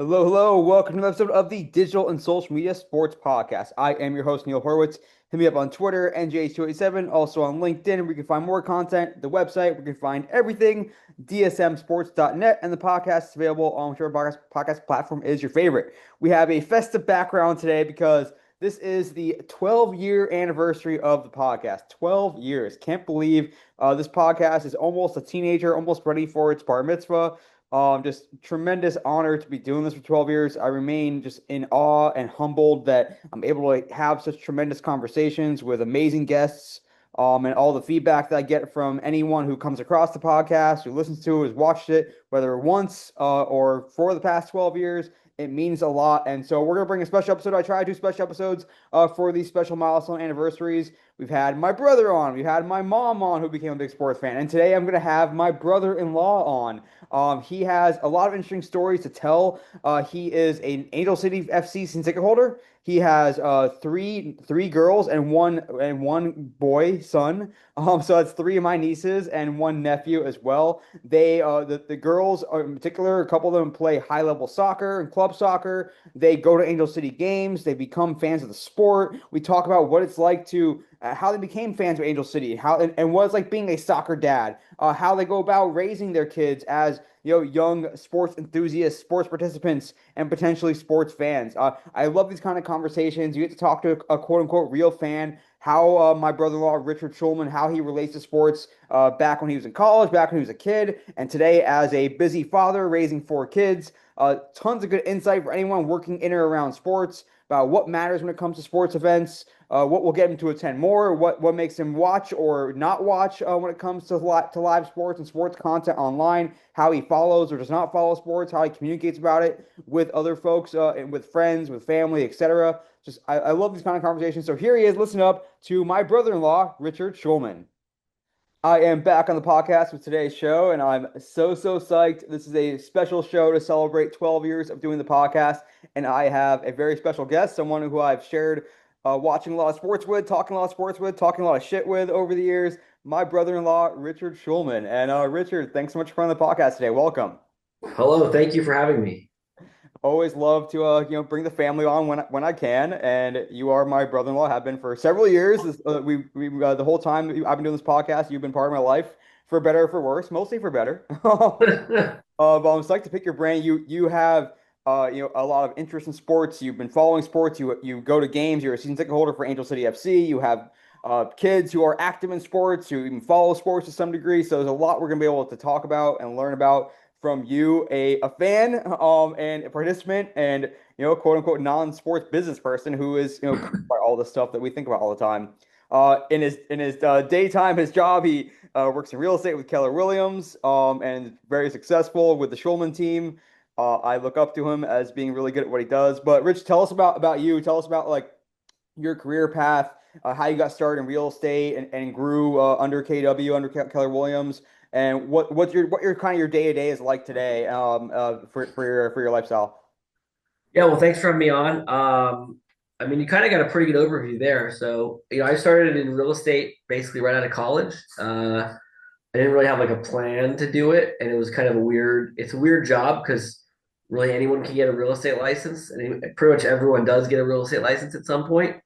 Hello, hello. Welcome to another episode of the Digital and Social Media Sports Podcast. I am your host, Neil Horowitz. Hit me up on Twitter, NJ287, also on LinkedIn, where you can find more content, the website, where you can find everything, dsmsports.net, and the podcast is available on whichever podcast platform is your favorite. We have a festive background today because this is the 12-year anniversary of the podcast. 12 years. Can't believe this podcast is almost a teenager, almost ready for its bar mitzvah. Just tremendous honor to be doing this for 12 years. I remain just in awe and humbled that I'm able to have such tremendous conversations with amazing guests. And all the feedback that I get from anyone who comes across the podcast, who listens to it, has watched it, whether once or for the past 12 years, it means a lot. And so we're going to bring a special episode. I try to do special episodes for these special milestone anniversaries. We've had my brother on, we've had my mom on, who became a big sports fan, and today I'm going to have my brother-in-law on. He has a lot of interesting stories to tell. He is an Angel City FC season ticket holder. He has three girls and one boy son. So that's three of my nieces and one nephew as well. The girls in particular, a couple of them play high level soccer and club soccer. They go to Angel City games. They become fans of the sport. We talk about what it's like to how they became fans of Angel City, and what it's like being a soccer dad, how they go about raising their kids as young sports enthusiasts, sports participants, and potentially sports fans. I love these kind of conversations. You get to talk to a quote unquote real fan. How my brother-in-law Richard Schulman, how he relates to sports back when he was in college, back when he was a kid, and today as a busy father raising four kids. Tons of good insight for anyone working in or around sports about what matters when it comes to sports events, what will get him to attend more, what makes him watch or not watch when it comes to live sports and sports content online, how he follows or does not follow sports, how he communicates about it with other folks and with friends, with family, etc. I love these kind of conversations. So here he is, listen up to my brother-in-law, Richard Schulman. I am back on the podcast with today's show, and I'm so psyched. This is a special show to celebrate 12 years of doing the podcast, and I have a very special guest, someone who I've shared watching a lot of sports with, talking a lot of sports with, talking a lot of shit with over the years. My brother-in-law, Richard Schulman. And Richard, thanks so much for on the podcast today. Welcome. Hello, thank you for having me. Always love to bring the family on when I can, and you are my brother-in-law. Have been for several years. The whole time I've been doing this podcast, you've been part of my life for better or for worse, mostly for better. But I'm psyched to pick your brain. You have a lot of interest in sports. You've been following sports. You go to games. You're a season ticket holder for Angel City FC. You have kids who are active in sports, who even follow sports to some degree. So there's a lot we're gonna be able to talk about and learn about from you, a fan, and a participant, and quote unquote non-sports business person who is covered by all the stuff that we think about all the time. In his daytime, his job, he works in real estate with Keller Williams, and very successful with the Schulman team. I look up to him as being really good at what he does. But Rich, tell us about you. Tell us about like your career path, how you got started in real estate and grew under KW, under Keller Williams, and what your kind of your day to day is like today for your lifestyle. Yeah, well, thanks for having me on. I mean, you kind of got a pretty good overview there. So, I started in real estate basically right out of college. I didn't really have like a plan to do it, and it was kind of it's a weird job because really anyone can get a real estate license, and pretty much everyone does get a real estate license at some point.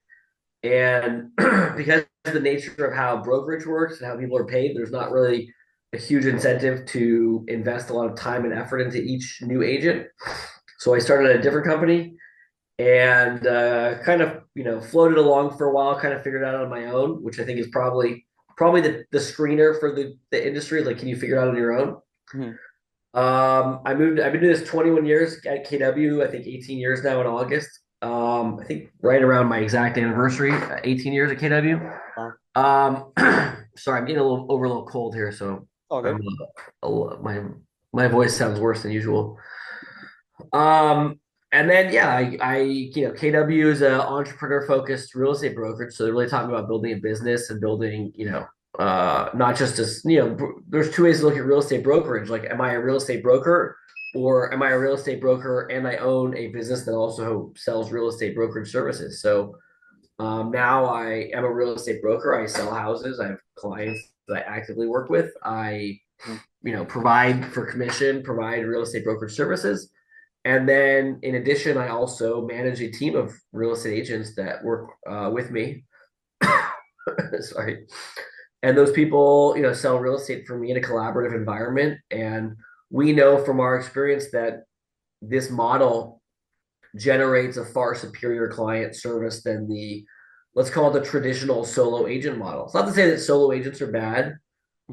And because of the nature of how brokerage works and how people are paid, there's not really a huge incentive to invest a lot of time and effort into each new agent. So I started at a different company and kind of floated along for a while, kind of figured it out on my own, which I think is probably the screener for the industry. Like, can you figure it out on your own? Mhm. I've been doing this 21 years at KW, I think 18 years now in August. I think right around my exact anniversary, 18 years at KW. Uh, Um, sorry, I'm getting a little cold here, so all I'm good. my voice sounds worse than usual. Um, and then yeah, KW is an entrepreneur focused real estate brokerage, so they're really talking about building a business and building, not just as there's two ways to look at real estate brokerage. Like, am I a real estate broker, or am I a real estate broker and I own a business that also sells real estate brokerage services? So now I am a real estate broker. I sell houses. I have clients that I actively work with. I, Mhm. provide for commission, provide real estate brokerage services. And then in addition, I also manage a team of real estate agents that work with me. Sorry. And those people, sell real estate for me in a collaborative environment. And we know from our experience that this model generates a far superior client service than let's call it the traditional solo agent model. It's not to say that solo agents are bad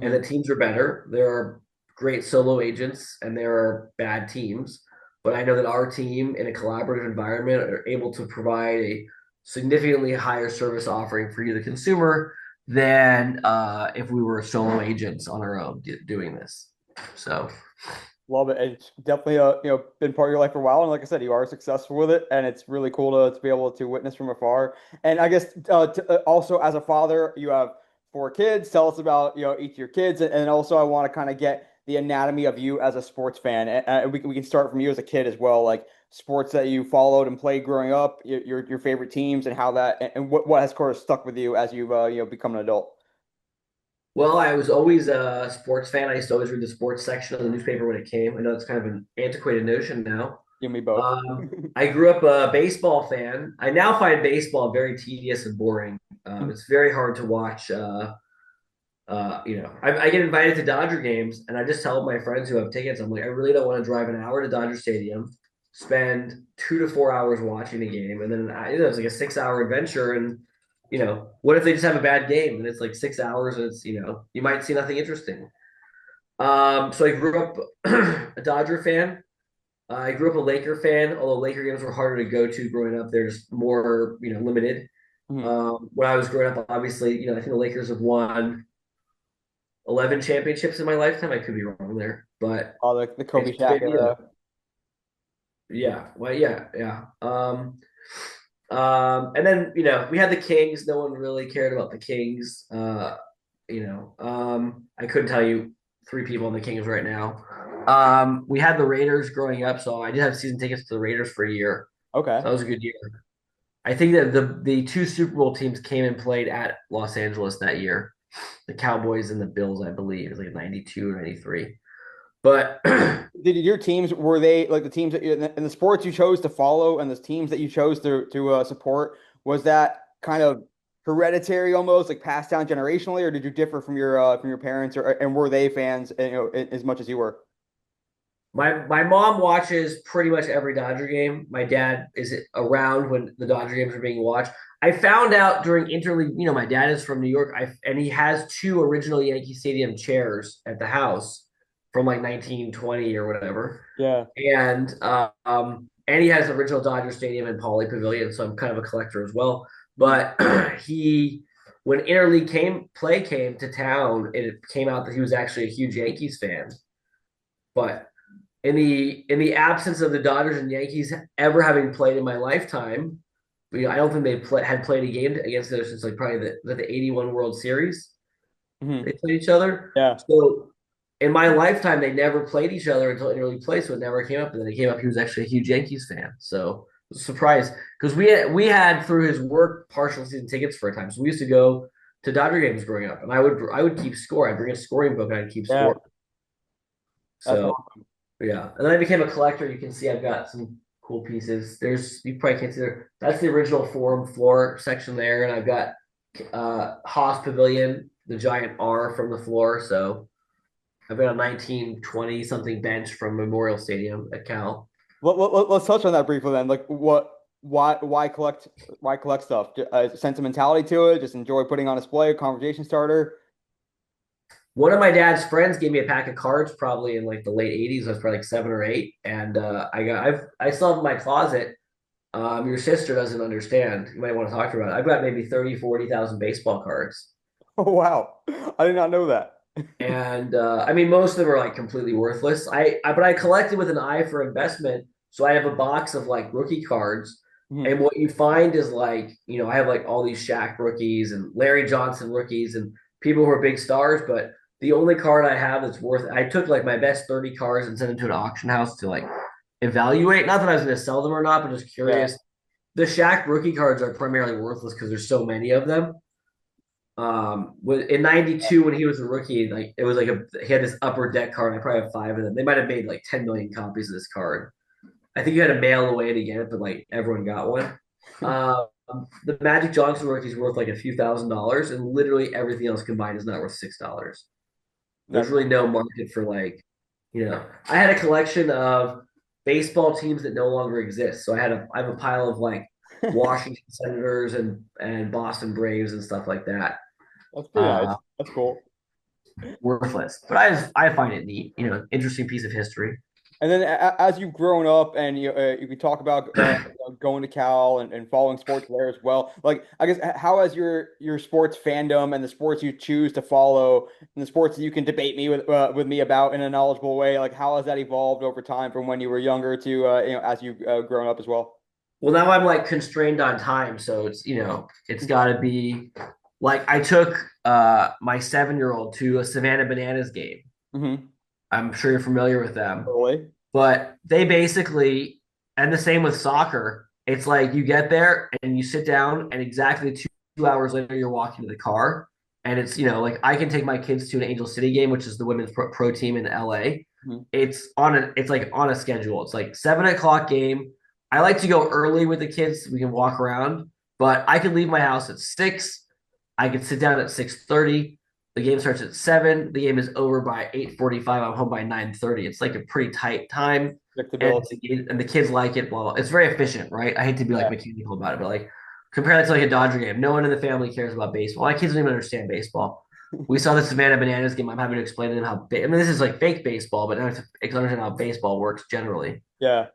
and Mhm. that teams are better. There are great solo agents and there are bad teams. But I know that our team in a collaborative environment are able to provide a significantly higher service offering for you, the consumer, than if we were solo agents on our own doing this. So, Love it. It's definitely been part of your life for a while, and like I said, you are successful with it, and it's really cool to be able to witness from afar. And I guess also as a father, you have four kids. Tell us about each of your kids, and also I want to kind of get the anatomy of you as a sports fan, and we can start from you as a kid as well, like sports that you followed and played growing up, your favorite teams, and how that and what has sort of stuck with you as you've become an adult. well, I was always a sports fan. I used to always read the sports section of the newspaper when it came. I know it's kind of an antiquated notion now. You and me both. I grew up a baseball fan. I now find baseball very tedious and boring. It's very hard to watch. I get invited to Dodger games, and I just tell my friends who have tickets, I'm like, I really don't want to drive an hour to Dodger Stadium, spend 2 to 4 hours watching a game, and then it's like a 6 hour adventure. And what if they just have a bad game and it's like 6 hours and it's you might see nothing interesting. So I grew up a Dodger fan. I grew up a Laker fan, although Laker games were harder to go to growing up. They're just more limited. When I was growing up, obviously, I think the Lakers have won 11 championships in my lifetime. I could be wrong there, but Oh, the Kobe it's Shaq been, era. yeah, well, yeah, yeah. And then, we had the Kings. No one really cared about the Kings. I couldn't tell you three people on the Kings right now. We had the Raiders growing up, so I did have season tickets to the Raiders for a year. Okay. So that was a good year. I think that the two Super Bowl teams came and played at Los Angeles that year. The Cowboys and the Bills, I believe. It was like 92 or 93. But Did your teams were they like the teams that in the sports you chose to follow and the teams that you chose to support? Was that kind of hereditary almost like passed down generationally, or did you differ from your parents, or and were they fans as much as you were? my mom watches pretty much every Dodger game. My dad is around when the Dodger games are being watched. I found out during interleague, my dad is from New York, and he has two original Yankee Stadium chairs at the house from like 1920 or whatever. Yeah. And he has the original Dodger Stadium and Pauley Pavilion, so I'm kind of a collector as well. Mhm. But when interleague came to town, it came out that he was actually a huge Yankees fan. But in the absence of the Dodgers and Yankees ever having played in my lifetime, I don't think had played a game against them since like probably the 81 World Series. They Mhm. played each other. Yeah. So in my lifetime, they never played each other until interleague play, so it never came up. And then it came up. He was actually a huge Yankees fan, so I was surprised because we had through his work partial season tickets for a time. So we used to go to Dodger games growing up, and I would keep score. I'd bring a scoring book and I'd keep Yeah. score. That's So yeah, and then I became a collector. You can see I've got some cool pieces. You probably can't see there. That's the original forum floor section there, and I've got Haas Pavilion, the giant R from the floor. So I've got a 1920 something bench from Memorial Stadium at Cal. Let's touch on that briefly then. Like, why collect stuff? Sentimentality to it, just enjoy putting on display, a conversation starter. One of my dad's friends gave me a pack of cards probably in like the late 80s. I was probably like 7 or 8, and I still have in my closet. Your sister doesn't understand. You might want to talk to her about it. I've got maybe 30, 40,000 baseball cards. Oh wow, I did not know that. And I mean, most of them are like completely worthless. But I collected with an eye for investment. So I have a box of like rookie cards. Mhm. And what you find is like, I have like all these Shaq rookies and Larry Johnson rookies and people who are big stars. But the only card I have that's worth, I took like my best 30 cards and sent them to an auction house to like evaluate. Not that I was going to sell them or not, but just Yeah. curious. The Shaq rookie cards are primarily worthless because there's so many of them. In '92 when he was a rookie, like it was like he had this upper deck card. I probably have five of them. They might have made like 10 million copies of this card. I think you had to mail away to get it, but like everyone got one. Um, the Magic Johnson rookie's worth like a few $1,000s, and literally everything else combined is not worth $6. There's That's really no market for like, I had a collection of baseball teams that no longer exist. So I have a pile of like Washington Senators and Boston Braves and stuff like that. that's pretty nice. Uh, That's cool. Worthless, but I find it neat. Interesting piece of history. And then as you've grown up and you can talk about going to Cal and following sports there as well. Like, I guess, how has your sports fandom and the sports you choose to follow and the sports that you can debate me with me about in a knowledgeable way, like how has that evolved over time from when you were younger to as you've grown up as well? Well, now I'm like constrained on time, so it's got to be like I took my 7-year old to a Savannah Bananas game. Mm-hmm. I'm sure you're familiar with them. Totally. But they basically, and the same with soccer, it's like you get there and you sit down, and exactly 2 hours later, you're walking to the car. And it's, like I can take my kids to an Angel City game, which is the women's pro team in LA. Mm-hmm. It's like on a schedule. It's like 7 o'clock game. I like to go early with the kids so we can walk around, but I could leave my house at 6. I could sit down at 6:30. The game starts at 7. The game is over by 8:45. I'm home by 9:30. It's like a pretty tight time. And, Predictability. and the kids like it, blah, blah. It's very efficient, right? I hate to be like Yeah. mechanical about it, but like compare that to like a Dodger game. No one in the family cares about baseball. My kids don't even understand baseball. We saw the Savannah Bananas game. I'm having to explain to them I mean, this is like fake baseball, but I have to understand how baseball works generally. Yeah.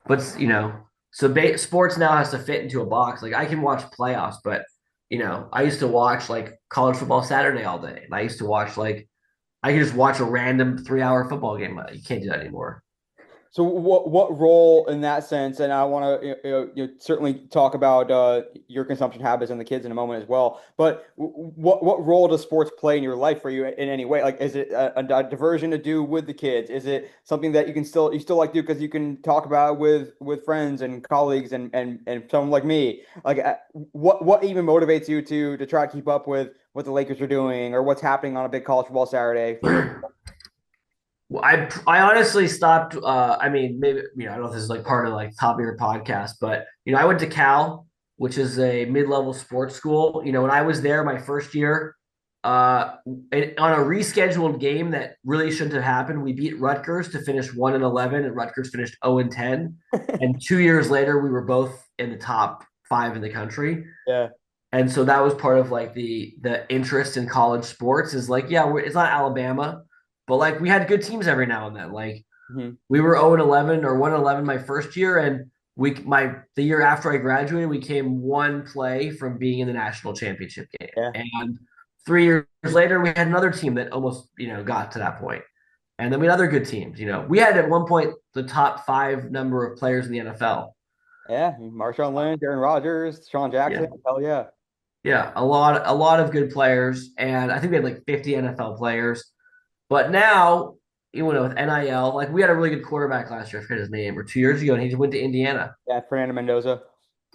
But so sports now has to fit into a box. Like I can watch playoffs, but I used to watch like college football Saturday all day, and I used to watch like I could just watch a random 3-hour football game. You can't do that anymore. So what role in that sense, and I want to certainly talk about your consumption habits and the kids in a moment as well. But what role does sports play in your life for you in any way? Like, is it a diversion to do with the kids? Is it something that you still like to do because you can talk about with friends and colleagues and someone like me? Like, what even motivates you to try to keep up with what the Lakers are doing or what's happening on a big college football Saturday for you? Well, I honestly stopped. I mean, maybe I don't know if this is like part of like top of your podcast, but I went to Cal, which is a mid-level sports school. When I was there my first year, on a rescheduled game that really shouldn't have happened, we beat Rutgers to finish 1-11, and Rutgers finished 0-10. And 2 years later, we were both in the top 5 in the country. Yeah. And so that was part of like the interest in college sports is like, yeah, it's not Alabama, but like we had good teams every now and then. Like Hmm. we were 0-11 or 1-11 my first year, and the year after I graduated, we came one play from being in the national championship game. Yeah. And 3 years later, we had another team that almost got to that point. And then we had other good teams. We had at one point the top 5 number of players in the NFL. Yeah. Marshawn Lynch, Aaron Rodgers, Sean Yeah. Jackson. Hell yeah. Yeah, a lot of good players, and I think we had like 50 NFL players. But now, with NIL, like we had a really good quarterback last year, I forget his name, or 2 years ago, and he went to Indiana. Yeah, Fernando Mendoza.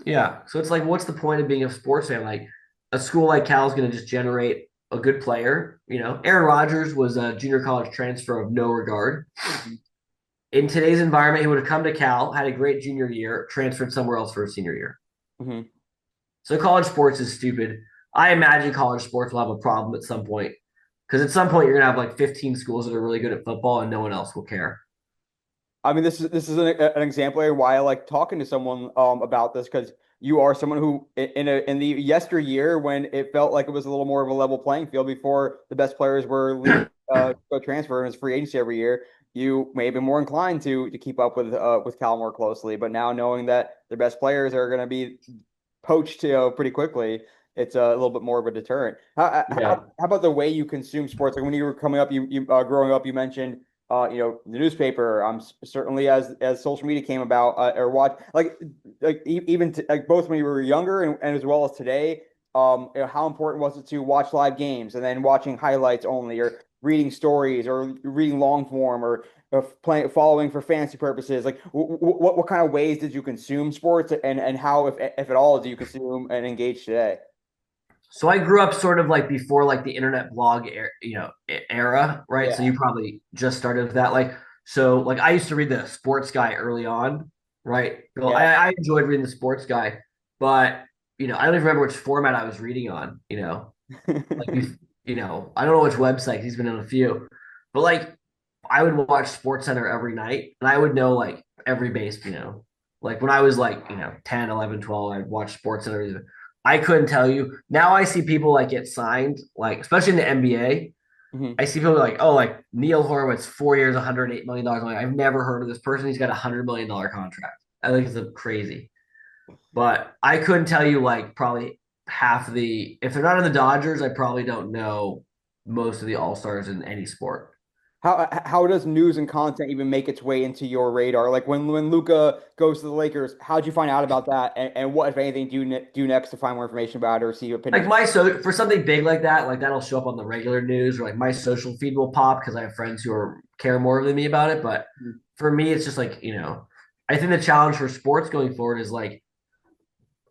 Yeah, so it's like, what's the point of being a sports fan? Like a school like Cal is going to just generate a good player. Aaron Rodgers was a junior college transfer of no regard. In today's environment, he would have come to Cal, had a great junior year, transferred somewhere else for a senior year. Hmm. So college sports is stupid. I imagine college sports will have a problem at some point because at some point you're gonna have like 15 schools that are really good at football and no one else will care. I mean, this is an example of why I like talking to someone about this because you are someone who in the yesteryear when it felt like it was a little more of a level playing field before the best players were leaving go transfer and it's free agency every year, you may be more inclined to keep up with Cal more closely. But now knowing that their best players are going to be poached pretty quickly, it's a little bit more of a deterrent. Yeah. How about the way you consume sports? Like when you were coming up, you growing up, you mentioned the newspaper. Certainly as social media came about or watch like even like both when you were younger and as well as today. How important was it to watch live games and then watching highlights only, or reading stories, or reading long form, or playing following for fantasy purposes? Like what kind of ways did you consume sports, and how if at all do you consume and engage today? So I grew up sort of like before like the internet blog era, right? So Yeah. you probably just started with that. Like So like I used to read the Sports Guy early on, right? Well, Yeah. I enjoyed reading the Sports Guy, but I don't even remember which format I was reading on. Like I don't know which website. He's been on a few, but like I would watch Sports Center every night, and I would know like every base. Like when I was like 10, 11, 12, I'd watch Sports Center. I couldn't tell you. Now I see people like get signed, like especially in the NBA. Mhm. I see people like, oh, like Neil Horowitz, 4 years, $108 million. Like, I've never heard of this person. He's got $100 million contract. I think it's crazy. But I couldn't tell you like probably half if they're not in the Dodgers, I probably don't know most of the All Stars in any sport. How does news and content even make its way into your radar? Like when Luca goes to the Lakers, how'd you find out about that? And what, if anything, do next to find more information about it or see your Like opinions? for something big like that'll show up on the regular news or like my social feed will pop because I have friends who care more than me about it. But Mhm. for me, it's just like, I think the challenge for sports going forward is like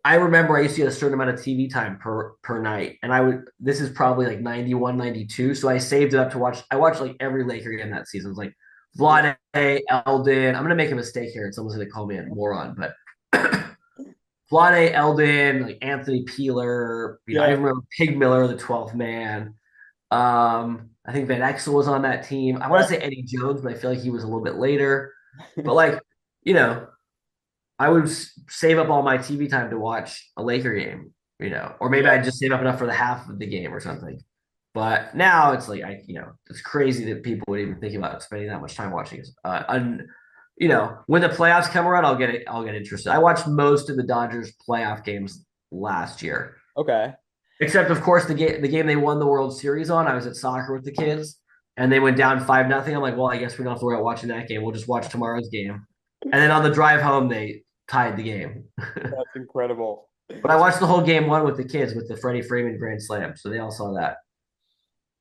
I remember I used to get a certain amount of TV time per night. And this is probably like 91, 92. So I saved it up to watch. I watched like every Laker game that season. It's like Yeah. Vlade, Eldon. I'm gonna make a mistake here and someone's gonna call me a moron, but Vlade, Eldon, like Anthony Peeler, I Yeah. remember Pig Miller, the 12th man. I think Van Exel was on that team. I want Yeah. to say Eddie Jones, but I feel like he was a little bit later. But like, you know, I would save up all my TV time to watch a Laker game, or maybe I'd just save up enough for the half of the game or something. But now it's like it's crazy that people would even think about spending that much time watching it. When the playoffs come around, I'll get interested. I watched most of the Dodgers playoff games last year, Okay. except of course the game they won the World Series on. I was at soccer with the kids, and they went down 5-0. I'm like, well, I guess we don't have to worry about watching that game. We'll just watch tomorrow's game. And then on the drive home, they tied the game. That's incredible. But I watched the whole game one with the kids with the Freddie Freeman grand slam, so they all saw that.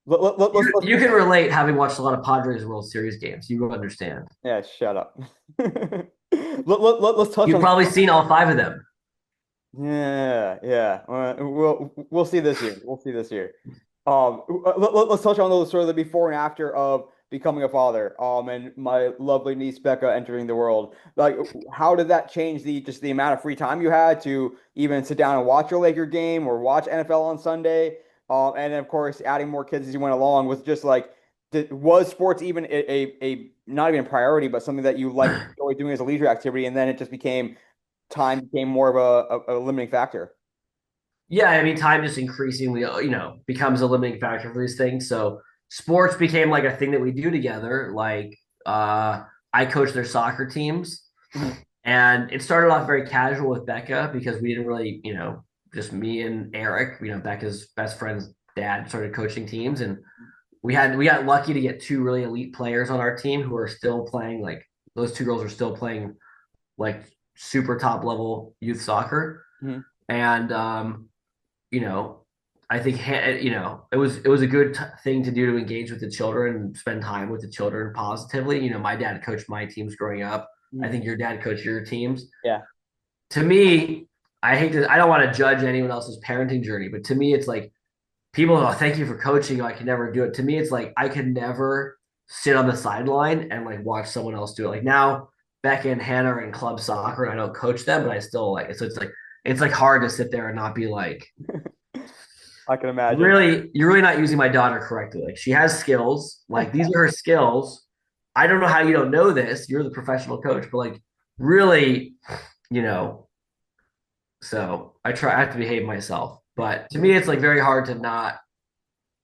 You Let's can relate having watched a lot of Padres World Series games. You will understand. yeah, shut up. Let's touch You've on probably seen all five of them. yeah. We'll see this year. We'll see this year. Let's touch on those sort of the before and after of becoming a father. And my lovely niece Becca entering the world. Like, how did that change the amount of free time you had to even sit down and watch a Laker game or watch NFL on Sunday? And then of course adding more kids as you went along was just like, was sports even a not even a priority, but something that you like enjoy doing as a leisure activity, and then it just became time became more of a limiting factor. Yeah, I mean, time just increasingly, becomes a limiting factor for these things. So sports became like a thing that we do together. Like, I coach their soccer teams, Mhm. and it started off very casual with Becca because we didn't really, just me and Eric, Becca's best friend's dad started coaching teams, and we got lucky to get two really elite players on our team who are still playing. Like those two girls are still playing like super top level youth soccer, Mhm. and you know, I think it was a good thing to do to engage with the children and spend time with the children positively. My dad coached my teams growing up. I Mhm. think your dad coached your teams. Yeah. To me, I don't want to judge anyone else's parenting journey, but to me, it's like people, oh, thank you for coaching. I can never do it. To me, it's like I could never sit on the sideline and like watch someone else do it. Like now, Becca and Hannah are in club soccer, and I don't coach them, but I still like it. So it's like hard to sit there and not be like, I can imagine. you're really not using my daughter correctly. Like she has skills. Like these are her skills. I don't know how you don't know this. You're the professional coach, but like really, you know, so I have to behave myself. But to me, it's like very hard to not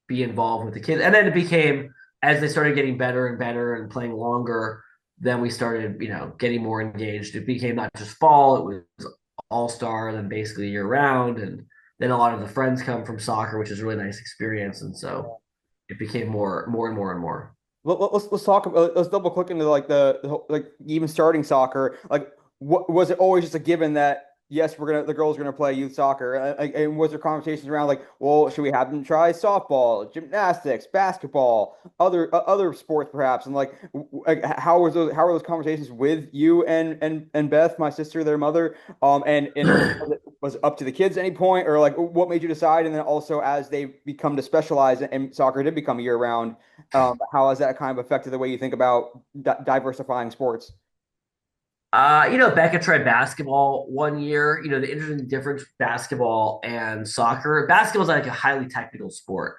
be involved with the kids. And then it became as they started getting better and better and playing longer, then we started, getting more engaged. It became not just fall, it was all star, then basically year round. And then a lot of the friends come from soccer, which is a really nice experience. And so it became more and more and more. Let's talk about let's double click into like like even starting soccer. Like, what was it always just a given that yes, the girls are gonna play youth soccer? And was there conversations around like, well, should we have them try softball, gymnastics, basketball, other sports perhaps? And like, how were those conversations with you and Beth, my sister, their mother? And was it up to the kids at any point, or like what made you decide? And then also as they become to specialize and soccer did become year round, how has that kind of affected the way you think about diversifying sports? Becca tried basketball one year. The interesting difference with basketball and soccer. Basketball is like a highly technical sport.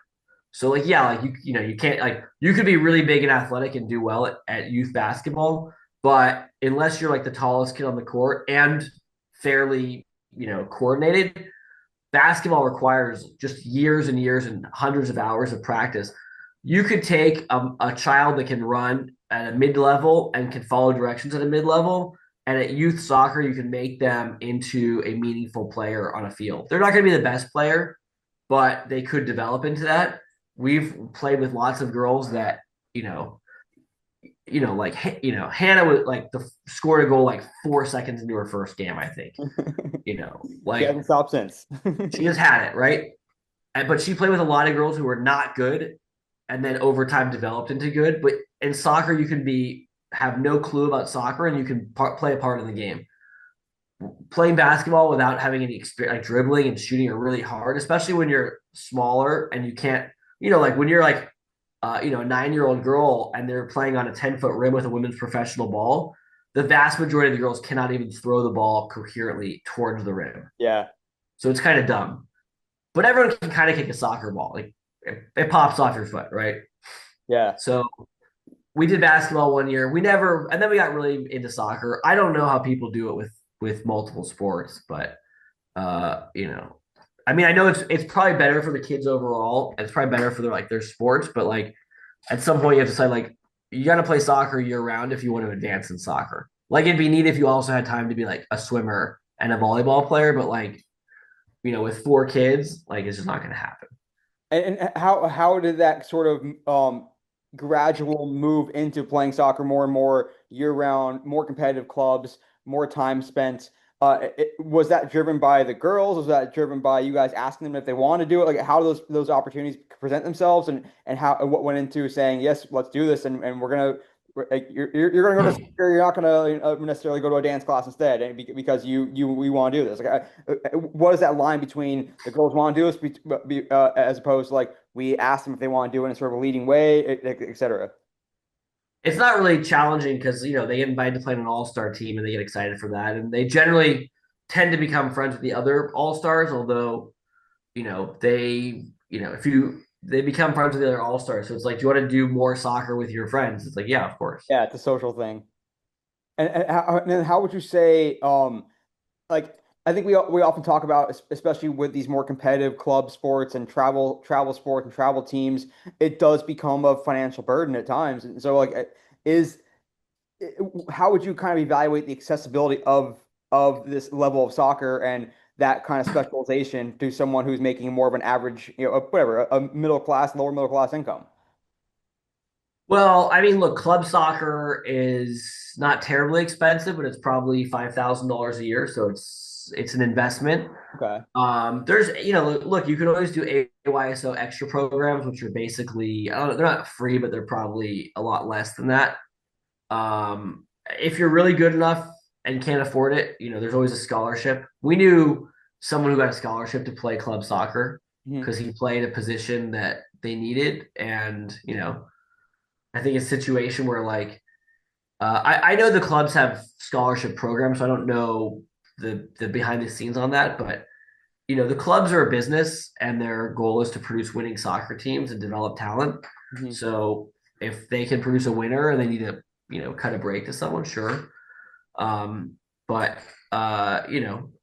So like yeah, like you can't like you could be really big and athletic and do well at youth basketball, but unless you're like the tallest kid on the court and fairly, coordinated, basketball requires just years and years and hundreds of hours of practice. You could take a child that can run at a mid level and can follow directions at a mid level. And at youth soccer, you can make them into a meaningful player on a field. They're not going to be the best player, but they could develop into that. We've played with lots of girls that, you know, Hannah was like scored a goal like 4 seconds into her first game, I think. She Like hasn't stopped since. she just had it, right? But she played with a lot of girls who were not good and then over time developed into good. But in soccer, you can have no clue about soccer and you can play a part in the game. Playing basketball without having any experience, like dribbling and shooting, are really hard, especially when you're smaller and you can't, like when you're like, a 9-year-old girl and they're playing on a 10-foot rim with a women's professional ball. The vast majority of the girls cannot even throw the ball coherently towards the rim. Yeah. So it's kind of dumb. But everyone can kind of kick a soccer ball. Like it pops off your foot, right? Yeah. So we did basketball one year. And then we got really into soccer. I don't know how people do it with multiple sports, but I mean, I know it's probably better for the kids overall. It's probably better for their sports, but like at some point you have to decide like you got to play soccer year round if you want to advance in soccer. Like it'd be neat if you also had time to be like a swimmer and a volleyball player, but like with 4 kids, like it's just not going to happen. And how did that sort of gradual move into playing soccer more and more year round, more competitive clubs, more time spent? Was that driven by the girls? Was that driven by you guys asking them if they want to do it? Like how do those opportunities present themselves, and how and what went into saying yes, let's do this, and we're gonna like you're gonna go to soccer, you're not gonna necessarily go to a dance class instead, and because we want to do this. Like, what is that line between the girls want to do this, as opposed to like we ask them if they want to do it in sort of a leading way, et cetera? It's not really challenging because they get invited to play on an all-star team and they get excited for that, and they generally tend to become friends with the other all-stars. Although if they become friends with the other all-stars, so it's like, do you want to do more soccer with your friends? It's like, yeah, of course. Yeah, it's a social thing. And then how would you say, like I think we often talk about, especially with these more competitive club sports and travel sports and travel teams, it does become a financial burden at times. And so, like, is how would you kind of evaluate the accessibility of this level of soccer and that kind of specialization to someone who's making more of an average, whatever, a middle class, lower middle class income? Well, I mean, look, club soccer is not terribly expensive, but it's probably $5,000 a year, so it's an investment. Okay. There's, look, you can always do AYSO extra programs, which are basically, I don't know, they're not free, but they're probably a lot less than that. If you're really good enough and can't afford it, there's always a scholarship. We knew someone who got a scholarship to play club soccer Mhm. because he played a position that they needed. And, I think it's a situation where like, I know the clubs have scholarship programs, so I don't know the behind the scenes on that, but the clubs are a business and their goal is to produce winning soccer teams and develop talent. Mhm. So if they can produce a winner and they need to, cut a break to someone, sure. But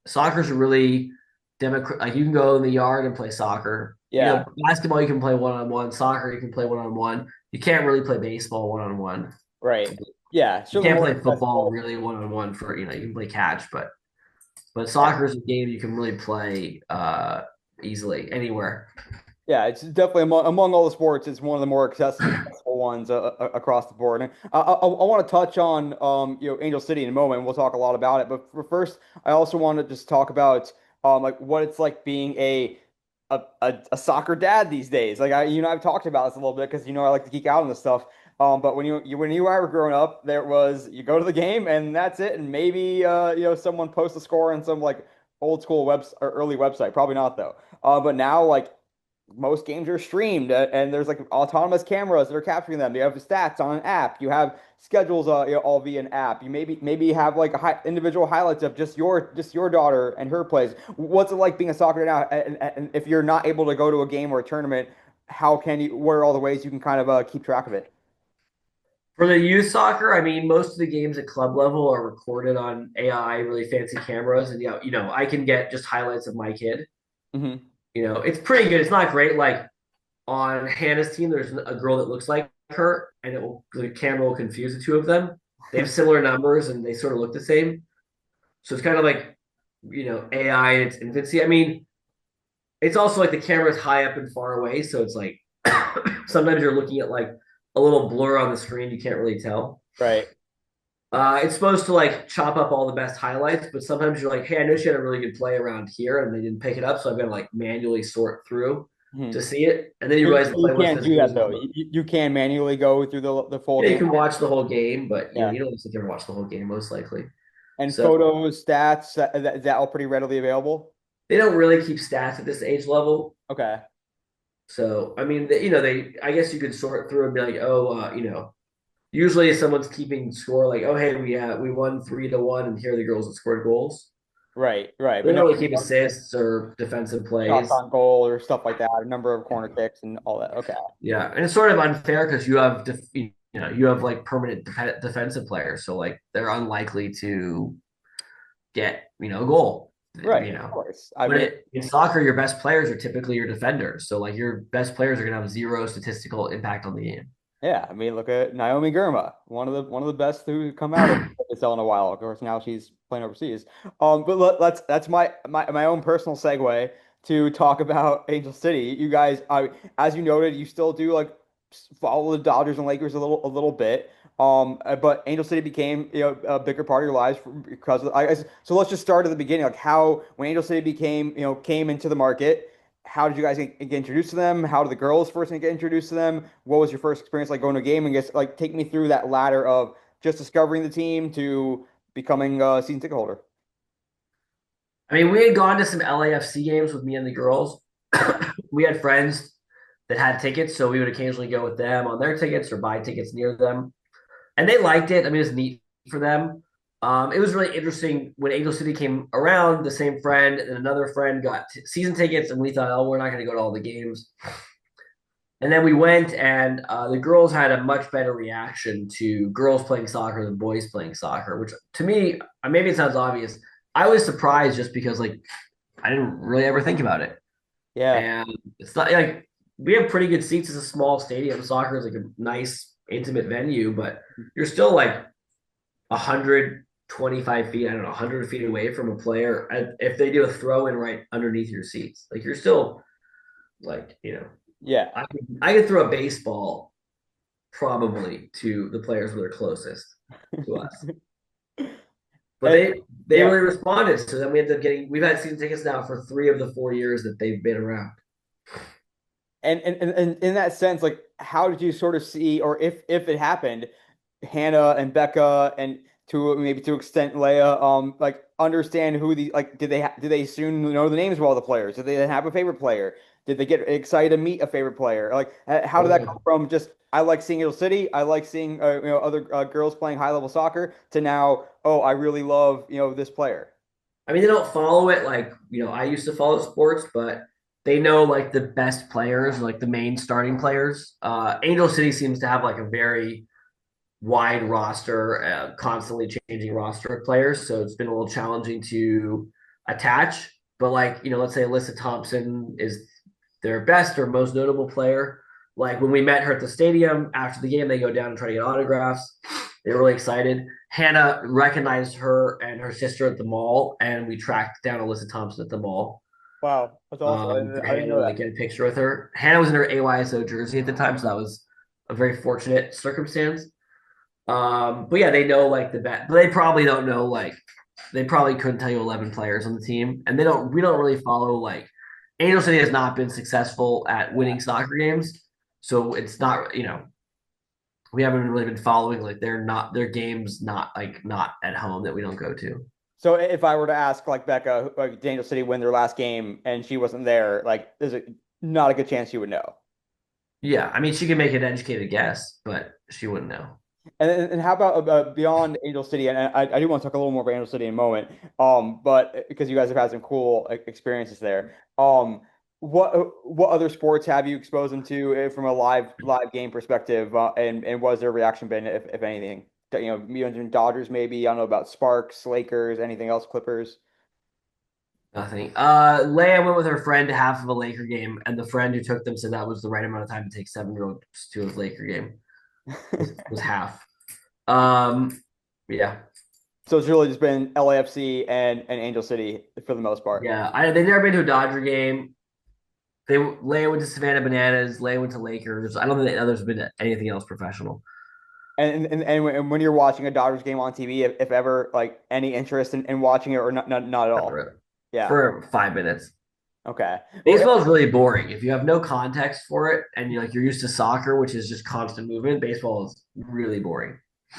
soccer's a really democrat. Like you can go in the yard and play soccer. Yeah. Basketball you can play one on one. Soccer you can play one on one. You can't really play baseball one on one. Right. Yeah. You Certainly can't more play football accessible. really one on one for you can play catch, but Yeah. soccer is a game you can really play easily anywhere. Yeah, it's definitely among all the sports, it's one of the more accessible ones across the board. And I want to touch on Angel City in a moment. We'll talk a lot about it, but first, I also want to just talk about like what it's like being a soccer dad these days. Like I've talked about this a little bit because I like to geek out on this stuff. But when you and I were growing up, there was you go to the game and that's it, and maybe someone posts a score on some like old school or early website. Probably not though. But now like most games are streamed and there's like autonomous cameras that are capturing them. You have stats on an app. You have schedules all via an app. You maybe have like individual highlights of just your daughter and her plays. What's it like being a soccer now? And if you're not able to go to a game or a tournament, how can you? What are all the ways you can kind of keep track of it? For the youth soccer, I mean, most of the games at club level are recorded on AI, really fancy cameras, and I can get just highlights of my kid. Hmm. It's pretty good. It's not great. Like on Hannah's team, there's a girl that looks like her, and the camera will confuse the two of them. They have similar numbers, and they sort of look the same. So it's kind of like AI in its infancy. I mean, it's also like the camera's high up and far away, so it's like sometimes you're looking at like a little blur on the screen. You can't really tell. Right. It's supposed to like chop up all the best highlights, but sometimes you're like, hey, I know she had a really good play around here, and they didn't pick it up, so I've got to like manually sort through Hmm. to see it, and then you You, realize the you play wasn't can't as do good as that it though. looked. You can manually go through the full Yeah, you game. can watch the whole game, but Yeah. you don't sit there and watch the whole game most likely. And So photos, stats, is that all pretty readily available? they don't really keep stats at this age level. Okay. So I mean, they I guess you could sort through and be like, oh, usually if someone's keeping score, like, oh, hey, we won 3-1, and here are the girls that scored goals. Right, right. They But don't no really keep assists or defensive shots plays. on goal or stuff like that, a number of corner kicks and all that. Okay. Yeah, and it's sort of unfair because you have like permanent defensive players, so like they're unlikely to get a goal. Right, of course. I But mean, in soccer, your best players are typically your defenders, so like your best players are going to have zero statistical impact on the game. yeah, I mean, look at Naomi Girma, one of the best who come out of PSL in a while. Of course, now she's playing overseas. But that's my own personal segue to talk about Angel City. You guys, as you noted, you still do like follow the Dodgers and Lakers a little bit. But Angel City became a bigger part of your lives because of, I guess. So let's just start at the beginning, like how when Angel City came into the market. How did you guys get introduced to them? How did the girls first get introduced to them? What was your first experience like going to a game? And guess like take me through that ladder of just discovering the team to becoming a season ticket holder. I mean, we had gone to some LAFC games with me and the girls. We had friends that had tickets, so we would occasionally go with them on their tickets or buy tickets near them. And they liked it. I mean, it was neat for them. It was really interesting when Angel City came around. The same friend and another friend got season tickets, and we thought, oh, we're not going to go to all the games. And then we went, and the girls had a much better reaction to girls playing soccer than boys playing soccer, which to me, maybe it sounds obvious. I was surprised just because like I didn't really ever think about it, Yeah. and it's not like we have pretty good seats. It's a small stadium. Soccer is like a nice, intimate venue, but you're still like 125 feet, I don't know, 100 feet away from a player. If they do a throw in right underneath your seats, like you're still like, Yeah. I could throw a baseball probably to the players who are closest to us. But And they yeah. really responded. So then we ended up we've had season tickets now for 3 of the 4 years that they've been around. And in that sense, like how did you sort of see, or if it happened, Hannah and Becca and to maybe to extent Leia, like understand who the like did they soon know the names of all the players? Did they have a favorite player? Did they get excited to meet a favorite player? Like how Oh did that yeah. go from just I like seeing Hill City, I like seeing other girls playing high level soccer to now oh I really love this player. I mean, they don't follow it like, I used to follow sports, but they know like the best players, like the main starting players. Angel City seems to have like a very wide roster, constantly changing roster of players. So it's been a little challenging to attach. But like, let's say Alyssa Thompson is their best or most notable player. Like when we met her at the stadium after the game, they go down and try to get autographs. They were really excited. Hannah recognized her and her sister at the mall, and we tracked down Alyssa Thompson at the mall Wow, that's awesome. for I didn't Hannah to know like that. get a picture with her. Hannah was in her AYSO jersey at the time, so that was a very fortunate circumstance. But yeah, they know like the bet, but they probably don't know like they probably couldn't tell you 11 players on the team, and we don't really follow like Angel City has not been successful at winning soccer games, so it's not we haven't really been following like their games not at home that we don't go to. So if I were to ask like Becca, like Daniel City win their last game and she wasn't there, like there's a not a good chance you would know. Yeah, I mean, she could make an educated guess, but she wouldn't know. And how about beyond Angel City? And I do want to talk a little more about Angel City in a moment. But because you guys have had some cool experiences there. What other sports have you exposed them to from a live game perspective? And what has their reaction been, if anything? You know, you mentioned Dodgers, maybe. I don't know about Sparks, Lakers, anything else, Clippers. Nothing. Leia went with her friend to half of a Laker game, and the friend who took them said that was the right amount of time to take 7-year-olds to a Laker game. Was half. Um, yeah, So it's really just been LAFC and Angel City for the most part. yeah. They've never been to a Dodger game. Leia went to Savannah Bananas. Leia went to Lakers. I don't think the others have been to anything else professional. And when you're watching a Dodgers game on TV, if ever like any interest in watching it or not at all. Yeah. For 5 minutes. Okay. Well, Baseball is really boring. If you have no context for it and you're used to soccer, which is just constant movement, baseball is really boring.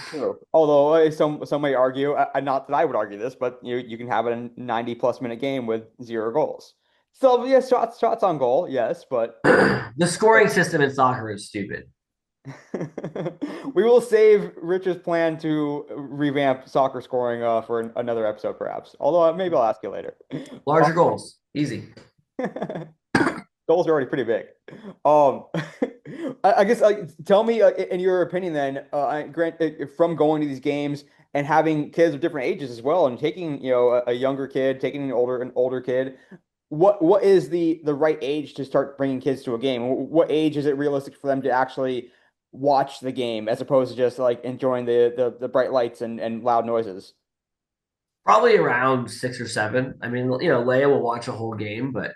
true. Although some may argue, not that I would argue this, but you can have a 90 plus minute game with zero goals. So yes, shots on goal, yes, but The scoring system in soccer is stupid. we will save Rich's plan to revamp soccer scoring for another episode, perhaps. Although maybe I'll ask you later. Larger goals, easy. Goals are already pretty big. Um, I guess tell me in your opinion then, Grant, from going to these games and having kids of different ages as well, and taking a younger kid, taking an older kid, what is the right age to start bringing kids to a game? What age is it realistic for them to actually watch the game as opposed to just like enjoying the bright lights and loud noises? Probably around 6 or 7. I mean, Leia will watch a whole game, but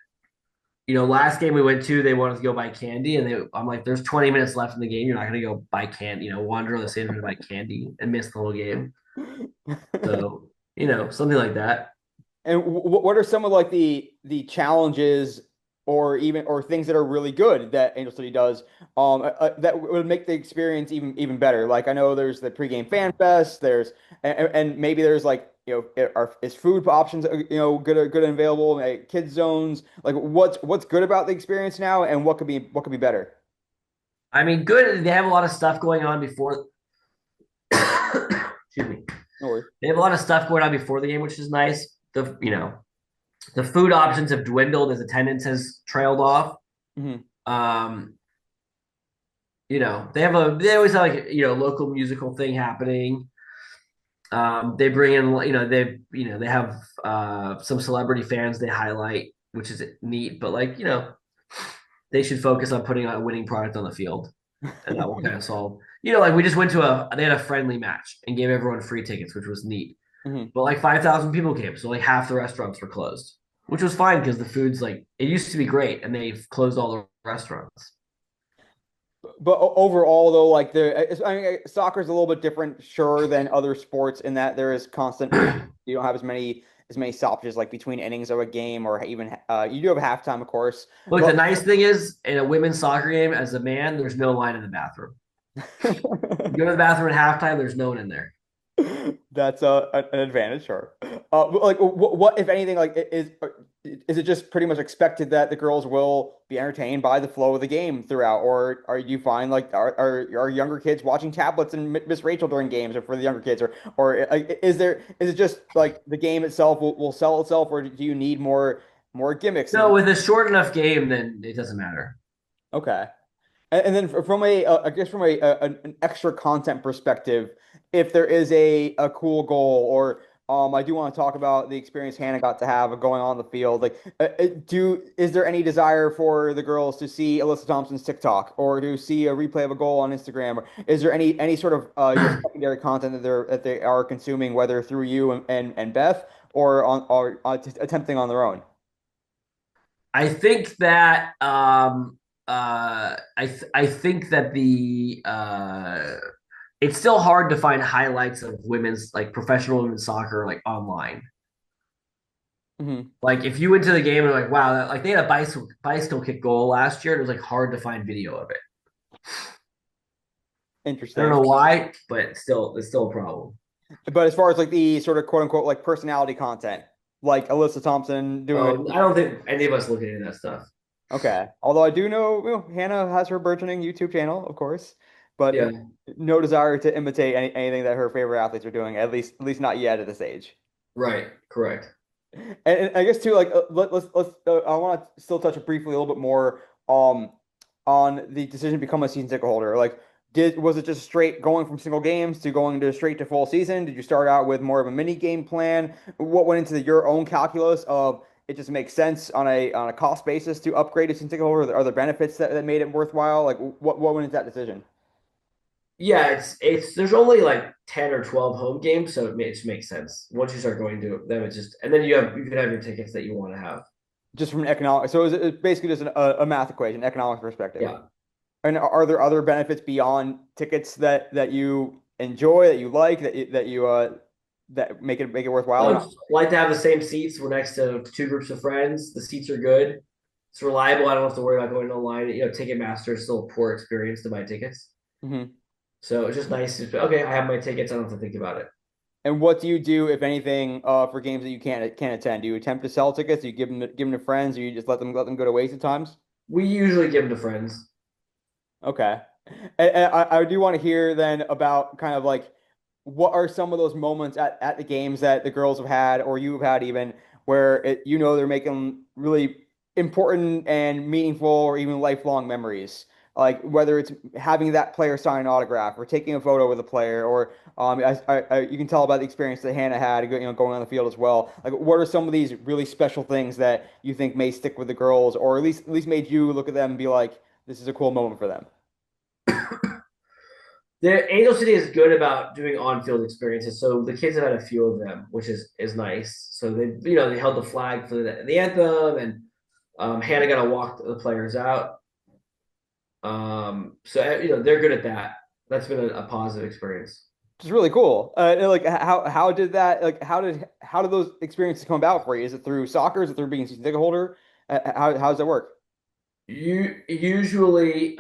last game we went to, they wanted to go buy candy, and I'm like, "There's 20 minutes left in the game. You're not going to go buy candy, wander on the stadium to buy candy and miss the whole game." So, something like that. And what are some of like the challenges or things that are really good that Angel City does that would make the experience even better? Like I know there's the pregame fan fest, and maybe there's like is food options good and available, like kids zones. Like what's good about the experience now, and what could be better? I mean, good. They have a lot of stuff going on before. Excuse me. No worries. They have a lot of stuff going on before the game, which is nice. The food options have dwindled as attendance has trailed off. Hmm. Um, they always have like local musical thing happening. They bring in they have some celebrity fans they highlight, which is neat. But they should focus on putting a winning product on the field, and that will kind of solve. Like we just went to they had a friendly match and gave everyone free tickets, which was neat. Hmm. But like 5,000 people came, so like half the restaurants were closed, which was fine because the food's like it used to be great, and they've closed all the restaurants. But overall, though, like I mean, soccer is a little bit different, sure, than other sports in that there is constant. You don't have as many stoppages like between innings of a game, or even you do have halftime, of course. Look, the But nice thing is in a women's soccer game, as a man, there's no line in the bathroom. You go to the bathroom at halftime, there's no one in there. that's an advantage, sure. But, like, what if anything, like, is it just pretty much expected that the girls will be entertained by the flow of the game throughout, or are you fine like are younger kids watching tablets and Miss Rachel during games, or for the younger kids, or is it just like the game itself will sell itself, or do you need more gimmicks No, and with a short enough game, then it doesn't matter. okay. And then from I guess from an extra content perspective, if there is a cool goal or I do want to talk about the experience Hannah got to have of going on the field. Like, is there any desire for the girls to see Alyssa Thompson's TikTok or to see a replay of a goal on Instagram? Or is there any sort of secondary content that they are consuming, whether through you and Beth or attempting on their own? I think that I think that the it's still hard to find highlights of women's like professional women's soccer like online. Hmm. Like if you went to the game and like wow, like they had a bicycle kick goal last year, it was like hard to find video of it. I don't Interesting. know why, but still, it's still a problem. But as far as like the sort of quote unquote like personality content, like Alyssa Thompson doing it. Oh, I don't think any of us look at any of that stuff. Okay. Although I do know, Hannah has her burgeoning YouTube channel, of course, but Yeah, no desire to imitate anything that her favorite athletes are doing, at least not yet at this age. right, correct. And I guess too, like let's I want to still touch briefly a little bit more on the decision to become a season ticket holder. Like, did was it just straight going from single games to going to straight to full season? Did you start out with more of a mini game plan? What went into your own calculus of it just makes sense on a cost basis to upgrade to season ticket holder? Are there benefits that made it worthwhile? Like, what went into that decision? Yeah, it's there's only like 10 or 12 home games, so it makes sense. Once you start going to them, it's just and then you can have your tickets that you want to have. Just from an economic, so it's basically just a math equation, economic perspective. Yeah. And are there other benefits beyond tickets that you enjoy, that you like, that make it worthwhile or I not? just like to have the same seats. We're next to two groups of friends. The seats are good. It's reliable. I don't have to worry about going online. Ticketmaster is still a poor experience to buy tickets. Hmm. So it's just nice. Okay, I have my tickets. I don't have to think about it. And what do you do, if anything, for games that you can't attend? Do you attempt to sell tickets? Do you give them to friends, or you just let them go to waste at times? We usually give them to friends. Okay. And I do want to hear then about kind of like what are some of those moments at the games that the girls have had or you have had even where they're making really important and meaningful or even lifelong memories. Like whether it's having that player sign an autograph or taking a photo with a player or you can tell about the experience that Hannah had, going on the field as well. Like what are some of these really special things that you think may stick with the girls or at least made you look at them and be like, this is a cool moment for them? The Angel City is good about doing on-field experiences. So the kids have had a few of them, which is nice. So they held the flag for the anthem, and Hannah got to walk the players out. So they're good at that. That's been a positive experience. Which is really cool. And, like how did that like how did those experiences come about for you? Is it through soccer? Is it through being a season ticket holder? How does that work? You usually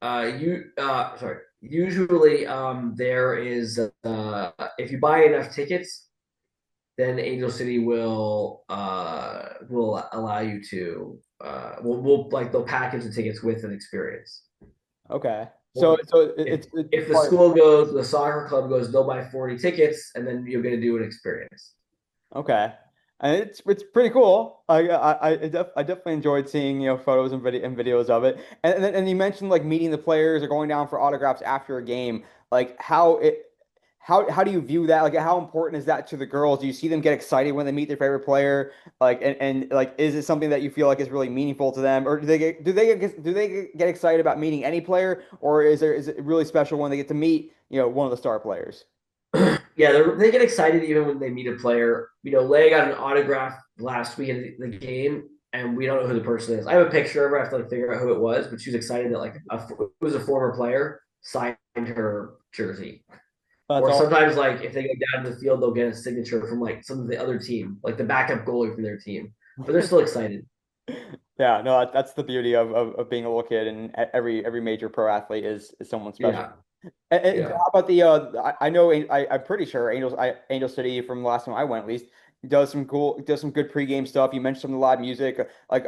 you sorry usually there is if you buy enough tickets, then Angel City will allow you to will like they'll package the tickets with an experience. Okay, so Well, it's if the part. school goes, the soccer club goes, they'll buy 40 tickets, and then you're going to do an experience. Okay, and it's pretty cool. I definitely enjoyed seeing photos and videos of it. And you mentioned like meeting the players or going down for autographs after a game. Like how do you view that? Like how important is that to the girls? Do you see them get excited when they meet their favorite player? Like and like is it something that you feel like is really meaningful to them, or do they get excited about meeting any player, or is it really special when they get to meet one of the star players? Yeah, they get excited even when they meet a player. Leia got an autograph last week in the game, and we don't know who the person is. I have a picture of her. I have to figure out who it was, but she was excited that it was a former player signed her jersey. That's Or all. sometimes like if they go down to the field, they'll get a signature from like some of the other team, like the backup goalie from their team. But they're still excited. Yeah, no, that's the beauty of being a little kid, and every major pro athlete is someone special. Yeah, And yeah. how about I know I'm pretty sure Angel City from the last time I went at least does some good pregame stuff. You mentioned some of the live music. Like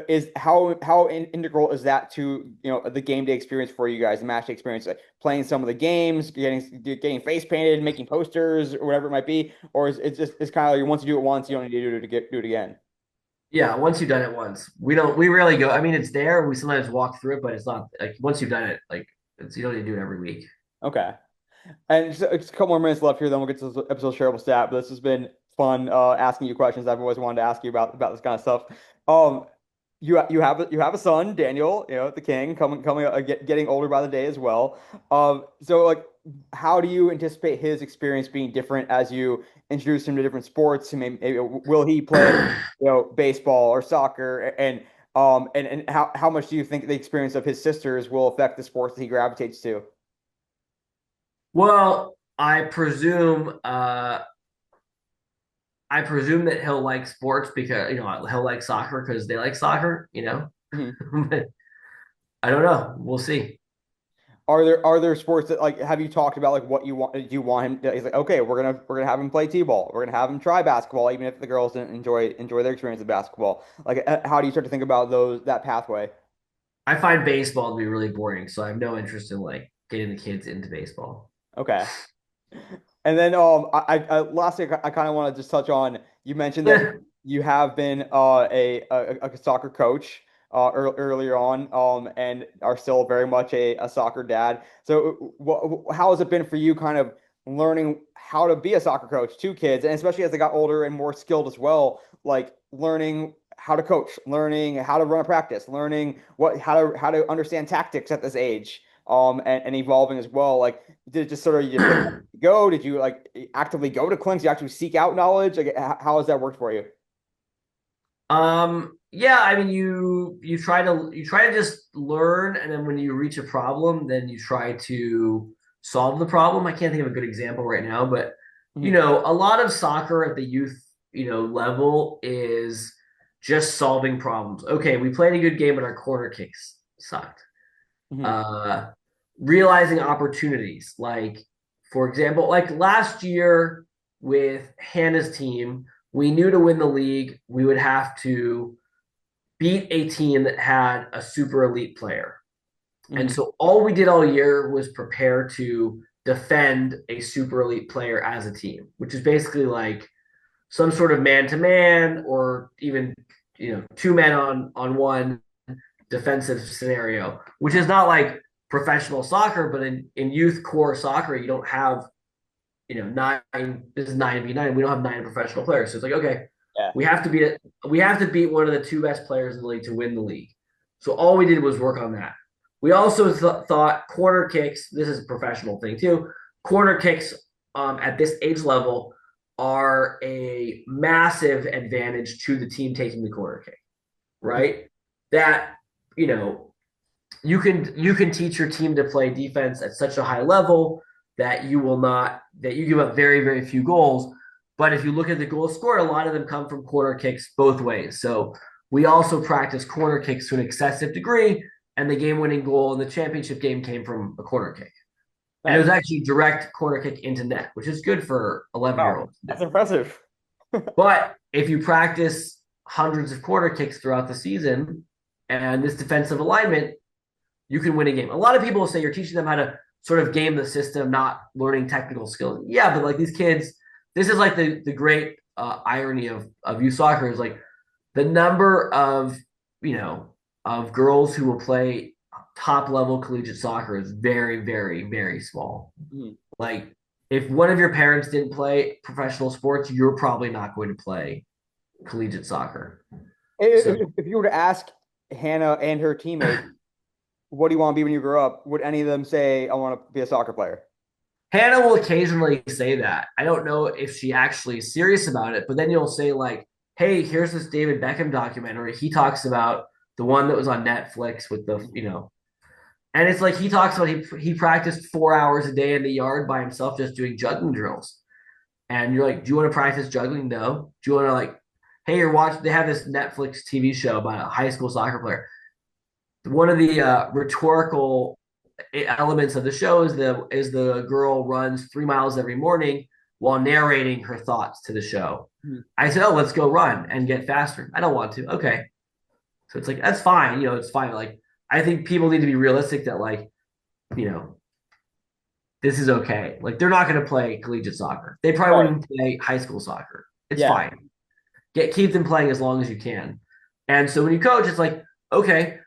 is how integral is that to the game day experience for you guys, the match day experience, like playing some of the games, getting face painted, making posters, or whatever it might be, or is it's kind of like once you do it once, you don't need to do it again. Yeah, once you've done it once. We rarely go. I mean, it's there. We sometimes walk through it, but it's not like once you've done it, like you don't need to do it every week. Okay. And just a couple more minutes left here, then we'll get to this episode shareable stat. But this has been fun asking you questions I've always wanted to ask you about this kind of stuff. Um, you have a son, Daniel, the king, coming getting older by the day as well. So like, how do you anticipate his experience being different as you introduce him to different sports? Maybe will he play, baseball or soccer? And how much do you think the experience of his sisters will affect the sports that he gravitates to? Well, I presume that he'll like sports because he'll like soccer because they like soccer. Mhm. But I don't know. We'll see. are there sports that like have you talked about like what you want? Do you want him to, he's like, okay, we're gonna have him play t-ball. We're gonna have him try basketball, even if the girls didn't enjoy their experience of basketball. Like, how do you start to think about that pathway? I find baseball to be really boring, so I have no interest in like getting the kids into baseball. Okay. And then lastly, I kind of want to just touch on, you mentioned that you have been a soccer coach earlier on and are still very much a soccer dad. So how has it been for you kind of learning how to be a soccer coach to kids, and especially as they got older and more skilled as well, like learning how to coach, learning how to run a practice, learning how to understand tactics at this age, and evolving as well. Like, did it just sort of you just like go? Did you like actively go to clinics? You actually seek out knowledge? Like, how has that worked for you? Yeah, I mean you try to just learn, and then when you reach a problem, then you try to solve the problem. I can't think of a good example right now, but Hmm. a lot of soccer at the youth, level is just solving problems. Okay, we played a good game, but our corner kicks sucked. Hmm. uh, Realizing opportunities. Like, for example, like last year with Hannah's team, we knew to win the league, we would have to beat a team that had a super elite player. And Hmm. so all we did all year was prepare to defend a super elite player as a team, which is basically like some sort of man to man or even two men on one defensive scenario, which is not like professional soccer, but in youth core soccer, you don't have, nine. This is 9v9. We don't have nine professional players. So it's like, okay, Yeah. we have to beat it. We have to beat one of the two best players in the league to win the league. So all we did was work on that. We also thought corner kicks, this is a professional thing too. Corner kicks at this age level are a massive advantage to the team taking the corner kick, right? That, you know, you can teach your team to play defense at such a high level that you give up very very few goals. But if you look at the goals scored, a lot of them come from corner kicks both ways. So we also practice corner kicks to an excessive degree, and the game-winning goal in the championship game came from a corner kick, and it was Nice. actually direct corner kick into net, which is good for 11 year Wow, olds to that's do. impressive. But if you practice hundreds of corner kicks throughout the season and this defensive alignment, you can win a game. A lot of people say you're teaching them how to sort of game the system, not learning technical skills. Yeah, but like these kids, this is like the great irony of youth soccer is like the number of you know of girls who will play top level collegiate soccer is very very very small. Mhm. Like if one of your parents didn't play professional sports, you're probably not going to play collegiate soccer. So If you were to ask Hannah and her teammates, what do you want to be when you grow up? Would any of them say, I want to be a soccer player? Hannah will occasionally say that. I don't know if she actually is serious about it, but then you'll say like, "Hey, here's this David Beckham documentary. He talks about the one that was on Netflix with and it's like he talks about he practiced 4 hours a day in the yard by himself just doing juggling drills." And you're like, "Do you want to practice juggling? No. Do you want to like, hey, you're watching? They have this Netflix TV show about a high school soccer player. One of the rhetorical elements of the show is the girl runs 3 miles every morning while narrating her thoughts to the show. Mhm. I said, "Oh, let's go run and get faster." I don't want to. Okay, so it's like that's fine. It's fine. Like I think people need to be realistic that like you know this is okay. Like they're not going to play collegiate soccer. They probably Right. won't even play high school soccer. It's Yeah. fine. Keep them playing as long as you can. And so when you coach, it's like, okay,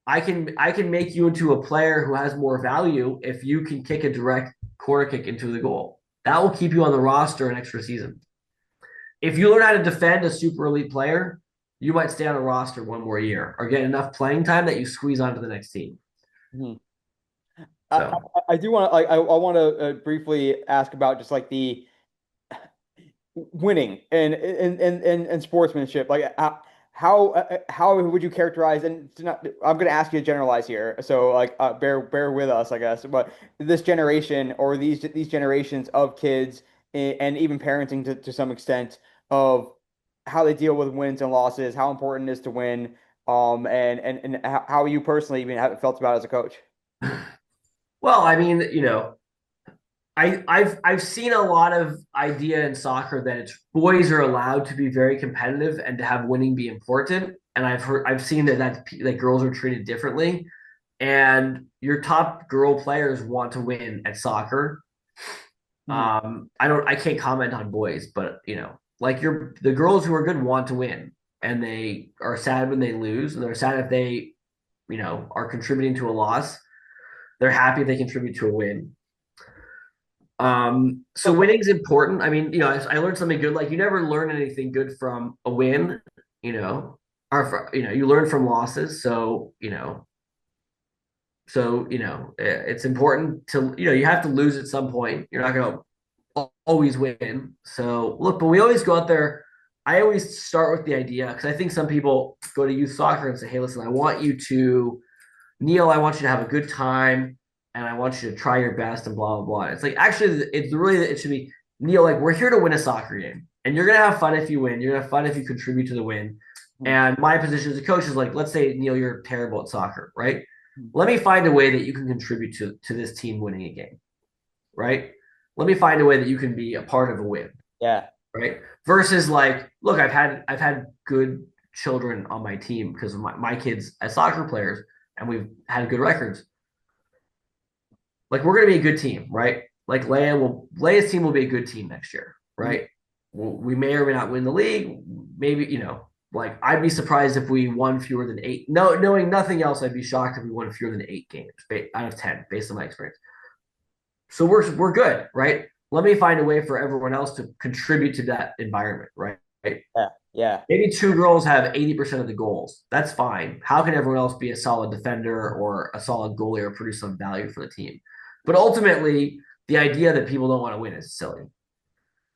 I can make you into a player who has more value if you can kick a direct corner kick into the goal. That will keep you on the roster an extra season. If you learn how to defend a super elite player, you might stay on the roster one more year or get enough playing time that you squeeze onto the next team. Mhm. I, So I do want to like I want to briefly ask about just like the winning and sportsmanship. Like, how would you characterize, and I'm going to ask you to generalize here, so like bear with us, I guess, but this generation or these generations of kids, and even parenting to some extent, of how they deal with wins and losses, how important it is to win, and how you personally even have felt about it as a coach. Well, I mean, I've seen a lot of idea in soccer that it's boys are allowed to be very competitive and to have winning be important. And I've seen that girls are treated differently. And your top girl players want to win at soccer. Mhm. I can't comment on boys, but like the girls who are good want to win, and they are sad when they lose, and they're sad if they, are contributing to a loss. They're happy if they contribute to a win. So But winning's important. I mean, I learned something good. Like you never learn anything good from a win, you learn from losses. It's important to, you have to lose at some point. You're not going to always win. So look, but we always go out there. I always start with the idea because I think some people go to youth soccer and say, "Hey, listen, I want you to Neil, I want you to have a good time and I want you to try your best and blah blah blah." It's like actually it should be Neil, like we're here to win a soccer game. And you're gonna have fun if you win. You're gonna have fun if you contribute to the win. Mhm. And my position as a coach is like, let's say Neil, you're terrible at soccer, right? Mhm. Let me find a way that you can contribute to this team winning a game, right? Let me find a way that you can be a part of a win, Yeah. right? Versus like, look, I've had good children on my team because of my kids as soccer players, and we've had good records. Like we're gonna be a good team, right? Like Leia's team will be a good team next year, Mhm. right? We may or may not win the league. Maybe, like I'd be surprised if we won fewer than eight. No, knowing nothing else, I'd be shocked if we won fewer than 8 games out of 10, based on my experience. So we're good, right? Let me find a way for everyone else to contribute to that environment, right? Yeah. Yeah. Maybe 2 girls have 80% of the goals. That's fine. How can everyone else be a solid defender or a solid goalie or produce some value for the team? But ultimately, the idea that people don't want to win is silly.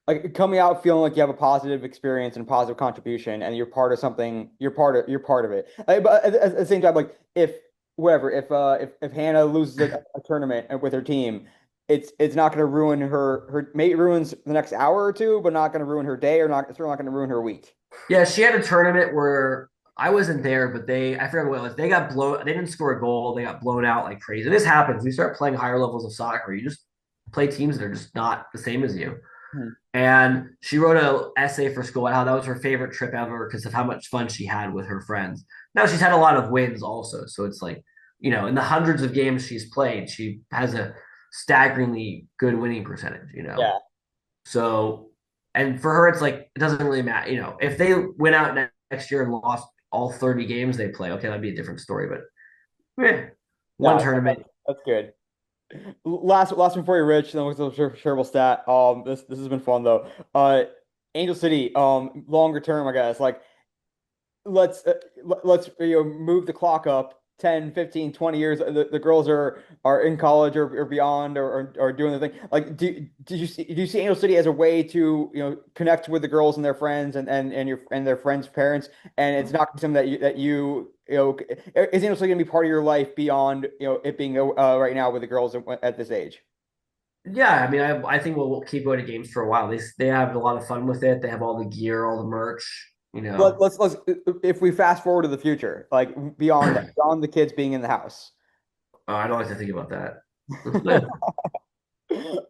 Like coming out feeling like you have a positive experience and a positive contribution, and you're part of something. You're part of it. But at the same time, like if whatever, if Hannah loses a tournament with her team, it's not going to ruin her. Maybe it ruins the next hour or two, but not going to ruin her day, or not. It's really not going to ruin her week. Yeah, she had a tournament where I wasn't there, but I forgot what it was. They got blown. They didn't score a goal. They got blown out like crazy. This happens. You start playing higher levels of soccer. You just play teams that are just not the same as you. Hmm. And she wrote an essay for school about how that was her favorite trip ever because of how much fun she had with her friends. Now she's had a lot of wins also. So it's like, in the hundreds of games she's played, she has a staggeringly good winning percentage. Yeah. So, and for her, it's like, it doesn't really matter. If they went out next year and lost all 30 games they play, okay, that'd be a different story. But one No, tournament. that's good. Last one for you, Rich. Then we'll go to shareable stat. This has been fun though. Angel City. Longer term, I guess. Like let's move the clock up 10, 15, 20 years. The girls are in college or beyond or doing the thing. Like do you see Angel City as a way to connect with the girls and their friends and their friends' parents, and it's not something that is Angel City gonna be part of your life beyond it being right now with the girls at this age? Yeah, I mean, I think we'll keep going to games for a while. They have a lot of fun with it. They have all the gear, all the merch. Let's if we fast forward to the future, like beyond that, beyond the kids being in the house. I don't like to think about that.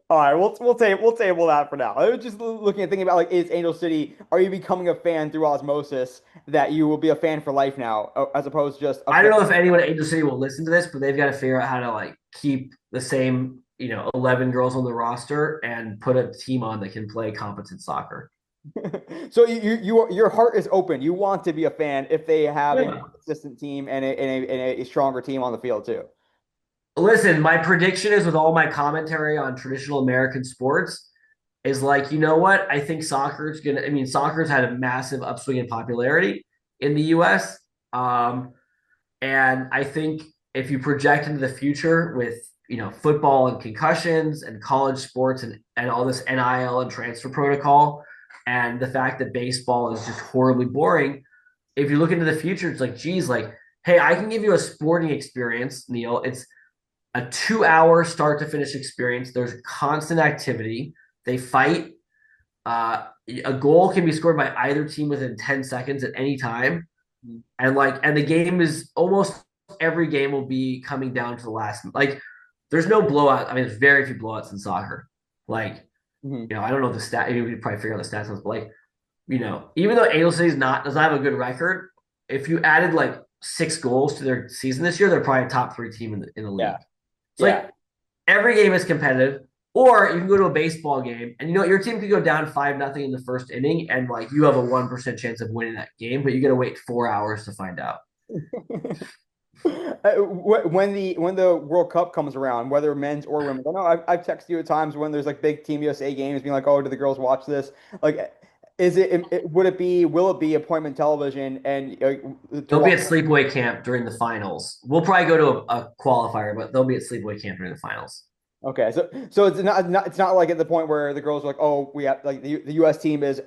All right, we'll table that for now. I was just looking at thinking about like is Angel City, are you becoming a fan through osmosis that you will be a fan for life now, as opposed to just a I fan? don't know if anyone at Angel City will listen to this, but they've got to figure out how to like keep the same, 11 girls on the roster and put a team on that can play competent soccer. So your heart is open. You want to be a fan if they have a more Yeah. consistent team and a stronger team on the field too. Listen, my prediction is with all my commentary on traditional American sports is like, you know what? I think soccer's had a massive upswing in popularity in the US. And I think if you project into the future with, football and concussions and college sports and all this NIL and transfer protocol and the fact that baseball is just horribly boring, if you look into the future, it's like, geez, like, hey, I can give you a sporting experience, Neil. It's a 2 hour start to finish experience. There's constant activity. They fight. A goal can be scored by either team within 10 seconds at any time. And the game is almost every game will be coming down to the last. Like there's no blowout. I mean, there's very few blowouts in soccer. Like, Mhm. I don't know the stat. Maybe we could probably figure out the stats on this, but like, even though Angel City's not does not have a good record, if you added like 6 goals to their season this year, they're probably a top three team in the Yeah. league. It's Yeah. like every game is competitive. Or you can go to a baseball game and your team could go down 5-0 in the first inning and like you have a 1% chance of winning that game, but you gotta wait 4 hours to find out. When the World Cup comes around, whether men's or women's, I know I've texted you at times when there's like big Team USA games, being like, "Oh, do the girls watch this?" Like, will it be appointment television and to They'll be watch? at sleepaway camp during the finals. We'll probably go to a qualifier, but they'll be at sleepaway camp during the finals. Okay, so it's not like at the point where the girls are like, "Oh, we have like the U.S. team is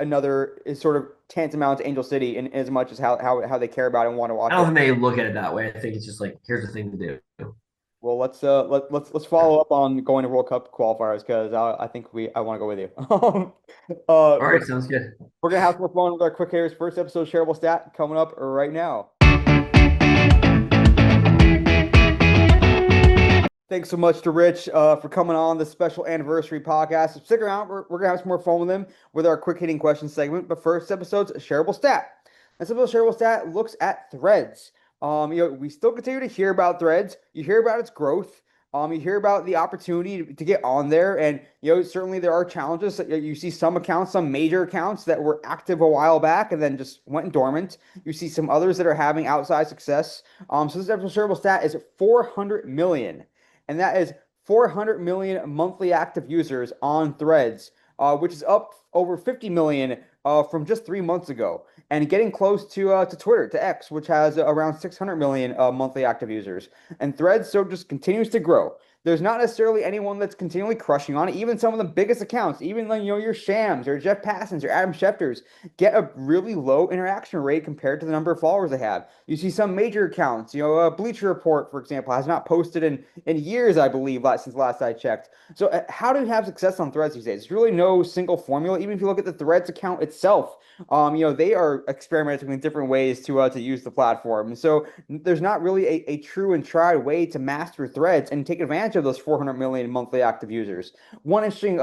sort of tantamount to Angel City in as much as how they care about it and want to I watch don't it." think they look at it that way. I think it's just like here's the thing to do. Well, let's follow up on going to World Cup qualifiers because I think I want to go with you. All We're right, sounds good. gonna have some fun with our quick hitters. First episode shareable stat coming up right now. Thanks so much to Rich for coming on this special anniversary podcast. Stick around, we're gonna have some more fun with him with our quick hitting question segment. But first episode's shareable stat. This episode's shareable stat looks at threads. We still continue to hear about threads. You hear about its growth. You hear about the opportunity to get on there, and certainly there are challenges. You see some accounts, some major accounts that were active a while back and then just went dormant. You see some others that are having outside success. So this episode's shareable stat is 400 million, and that is 400 million monthly active users on Threads, which is up over 50 million from just 3 months ago, and getting close to Twitter, to X, which has around 600 million monthly active users. And Threads so just continues to grow. There's not necessarily anyone that's continually crushing on it. Even some of the biggest accounts, even like your Shams, your Jeff Passons, your Adam Schefters, get a really low interaction rate compared to the number of followers they have. You see some major accounts, Bleacher Report, for example, has not posted in years, I believe, since last I checked. So, how do you have success on Threads these days? There's really no single formula. Even if you look at the Threads account itself, they are experimenting in different ways to use the platform. And so, there's not really a true and tried way to master Threads and take advantage of those 400 million monthly active users. One interesting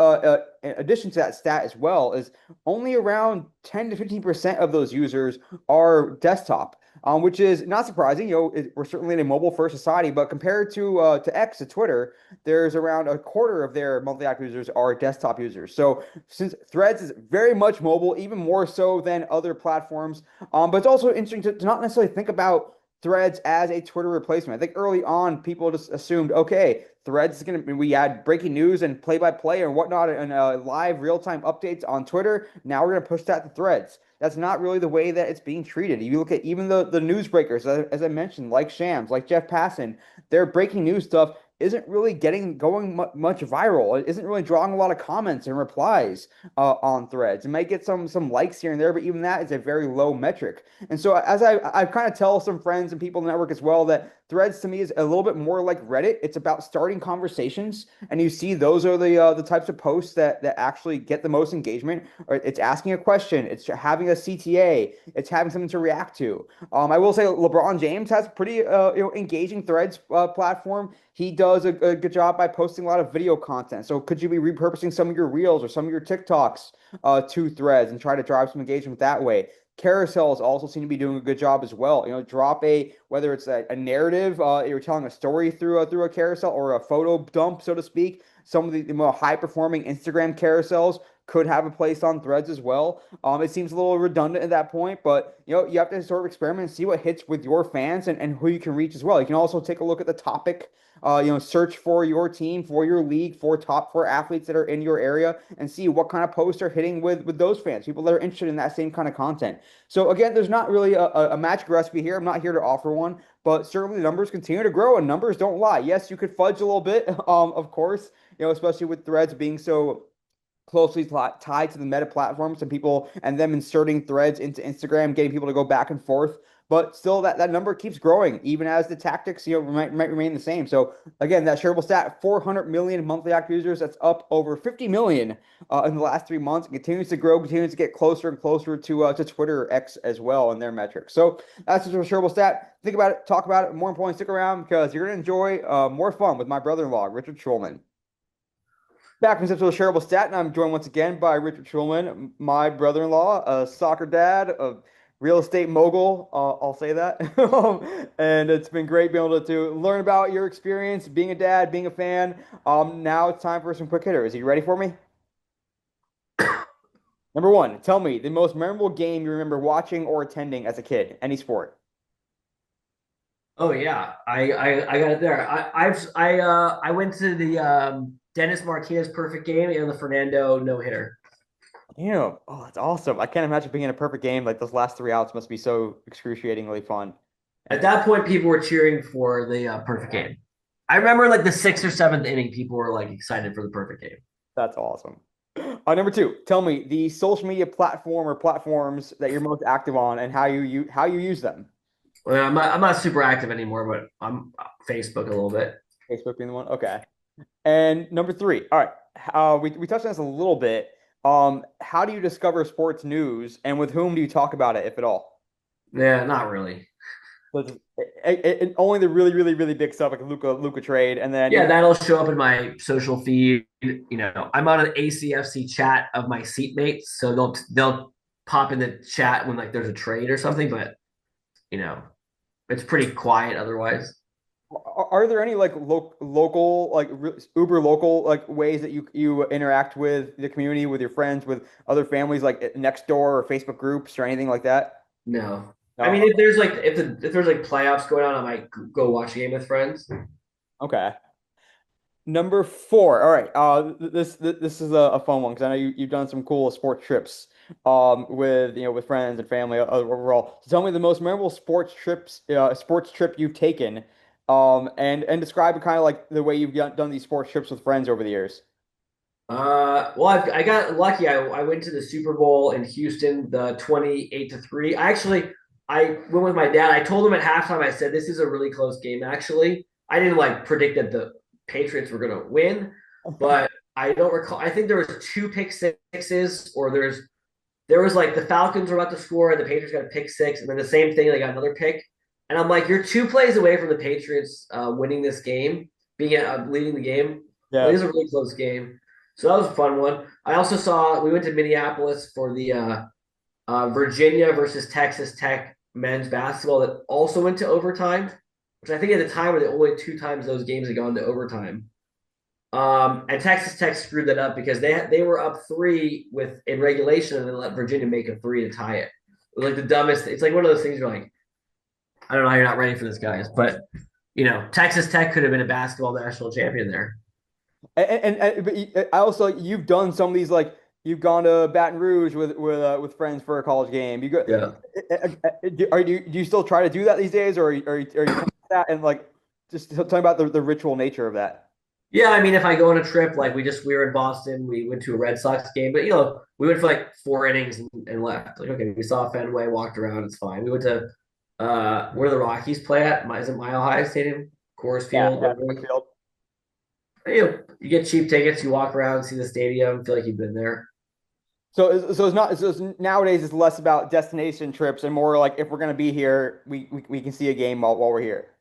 addition to that stat as well is only around 10 to 15% of those users are desktop, which is not surprising. We're certainly in a mobile-first society, but compared to X, to Twitter, there's around a quarter of their monthly active users are desktop users. So since Threads is very much mobile, even more so than other platforms, but it's also interesting to not necessarily think about Threads as a Twitter replacement. I think early on, people just assumed, okay, Threads is going to, we had breaking news and play-by-play and whatnot and live real-time updates on Twitter. Now we're going to push that to Threads. That's not really the way that it's being treated. You look at even the newsbreakers, as I mentioned, like Shams, like Jeff Passan, their breaking news stuff isn't really going much viral. It isn't really drawing a lot of comments and replies on Threads. It might get some likes here and there, but even that is a very low metric. And so as I kind of tell some friends and people in the network as well that Threads to me is a little bit more like Reddit. It's about starting conversations, and you see those are the types of posts that actually get the most engagement. Or it's asking a question, it's having a CTA, it's having something to react to. I will say LeBron James has a pretty engaging Threads platform. He does a good job by posting a lot of video content. So could you be repurposing some of your reels or some of your TikToks to Threads and try to drive some engagement that way? Carousels also seem to be doing a good job as well. Drop whether it's a narrative, you're telling a story through a carousel or a photo dump, so to speak. Some of the more high performing Instagram carousels could have a place on Threads as well. It seems a little redundant at that point, but you have to sort of experiment and see what hits with your fans and who you can reach as well. You can also take a look at the topic, search for your team, for your league, for top four athletes that are in your area, and see what kind of posts are hitting with those fans, people that are interested in that same kind of content. So again, there's not really a magic recipe here. I'm not here to offer one, but certainly the numbers continue to grow and numbers don't lie. Yes, you could fudge a little bit, of course, especially with Threads being so closely tied to the Meta platforms and people and them inserting Threads into Instagram, getting people to go back and forth. but still that number keeps growing even as the tactics might remain the same. So again, that shareable stat, 400 million monthly active users, that's up over 50 million in the last 3 months. It continues to grow, continues to get closer and closer to Twitter X as well in their metrics. So that's just a shareable stat. Think about it, talk about it. More importantly, stick around because you're going to enjoy more fun with my brother-in-law, Richard Schulman. Back from Central Shareable Stat, and I'm joined once again by Richard Schulman, my brother-in-law, a soccer dad, a real estate mogul. I'll say that. And it's been great being able to learn about your experience being a dad, being a fan. Now it's time for some quick hitters. Are you ready for me? Number one, tell me the most memorable game you remember watching or attending as a kid, any sport. Oh yeah, I got it there. I went to the Dennis Martinez perfect game and the Fernando no hitter. Damn. Oh, that's awesome. I can't imagine being in a perfect game. Like those last three outs must be so excruciatingly fun. At that point, people were cheering for the perfect game. I remember like the sixth or seventh inning, people were like excited for the perfect game. That's awesome. Number two, tell me the social media platform or platforms that you're most active on and how you use them. Well, I'm not super active anymore, but I'm Facebook a little bit. Facebook being the one. Okay. And number three, all right. We touched on this a little bit. How do you discover sports news and with whom do you talk about it, if at all? Yeah, not really. So only the really big stuff like Luca trade, and then Yeah, that'll show up in my social feed. I'm on an ACFC chat of my seatmates, so they'll pop in the chat when like there's a trade or something, but you know, it's pretty quiet otherwise. are there any like local like uber local like ways that you interact with the community, with your friends, with other families like next door or Facebook groups or anything like that? No. I mean, No. if there's like playoffs going on, I might go watch a game with friends. Okay. Number four. All right. This is a fun one because I know you've done some cool sports trips with with friends and family overall. So tell me the most memorable sports trip you've taken and describe kind of like the way you've done these sports trips with friends over the years. Well, I got lucky. I went to the Super Bowl in Houston, the 28-3. I went with my dad. I told him at halftime, I said, this is a really close game, actually. I didn't like predict that the Patriots were gonna win, but I don't recall. I think there was two pick sixes, or there was like the Falcons were about to score and the Patriots got a pick six, and then the same thing, they got another pick. And I'm like, you're two plays away from the Patriots winning this game, being leading the game. Like, Yeah. this is a really close game. So that was a fun one. I also saw we went to Minneapolis for the Virginia versus Texas Tech men's basketball that also went to overtime, which I think at the time were the only two times those games had gone to overtime. And Texas Tech screwed that up because they were up three with in regulation and then let Virginia make a three to tie it. It was like the dumbest. It's like one of those things you're like, I don't know how you're not ready for this, guys. But Texas Tech could have been a basketball national champion there. But I also you've done some of these like you've gone to Baton Rouge with friends for a college game. You go. Yeah. Do you still try to do that these days, or are you kind of that and like just tell me about the ritual nature of that? Yeah, I mean, if I go on a trip, like we were in Boston, we went to a Red Sox game, but we went for like four innings and left. Like, okay, we saw Fenway, walked around, it's fine. We went to where the Rockies play at, is it Mile High Stadium, Coors Yeah, Field, yeah, whatever. Brookfield. You get cheap tickets, you walk around, see the stadium, feel like you've been there. So it's not nowadays it's less about destination trips and more like if we're gonna be here, we can see a game while we're here.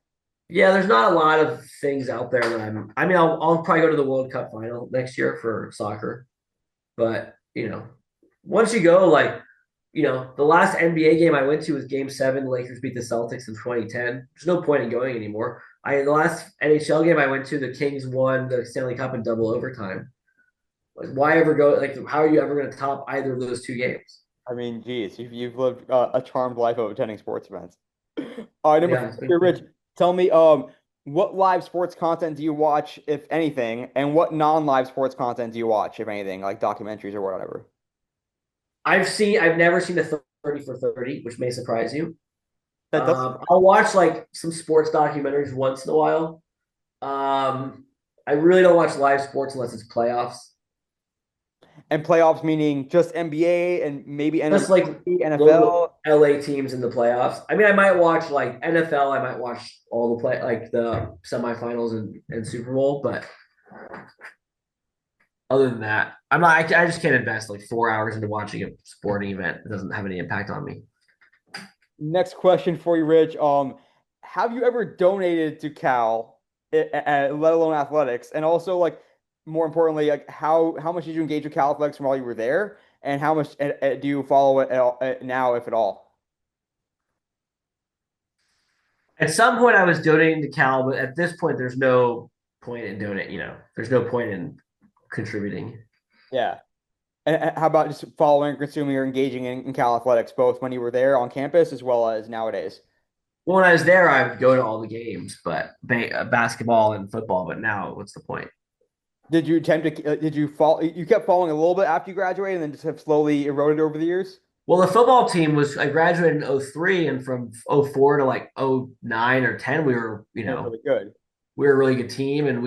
Yeah, there's not a lot of things out there that I mean, I'll probably go to the World Cup final next year for soccer, but once you go, like, the last NBA game I went to was Game 7. The Lakers beat the Celtics in 2010. There's no point in going anymore. The last NHL game I went to, the Kings won the Stanley Cup in double overtime. Like, why ever go? Like, how are you ever going to top either of those two games? I mean, geez, you've lived a charmed life of attending sports events. All right, number Yeah. four, here, Rich, tell me, what live sports content do you watch, if anything, and what non-live sports content do you watch, if anything, like documentaries or whatever? I've never seen a 30 for 30, which may surprise you. That does. I'll watch like some sports documentaries once in a while. I really don't watch live sports unless it's playoffs. And playoffs meaning just NBA and maybe Just like MLB, local NFL. LA teams in the playoffs. I mean, I might watch like NFL. I might watch all the play like the semifinals and Super Bowl, but other than that, I'm not. I just can't invest like 4 hours into watching a sporting event. It doesn't have any impact on me. Next question for you, Rich. Have you ever donated to Cal, let alone athletics? And also, like, more importantly, like, how much did you engage with Cal athletics from while you were there, and how much do you follow it now, if at all? At some point, I was donating to Cal, but at this point, there's no point in donating. There's no point in contributing. Yeah. And how about just following, consuming, or engaging in Cal athletics, both when you were there on campus as well as nowadays? Well, when I was there, I would go to all the games, but basketball and football. But now, what's the point? Did you attempt to? Did you fall? You kept following a little bit after you graduated, and then just have slowly eroded over the years. Well, the football team was I graduated in '03, and from '04 to like '09 or 10, we were, They're really good. we were a really good team, and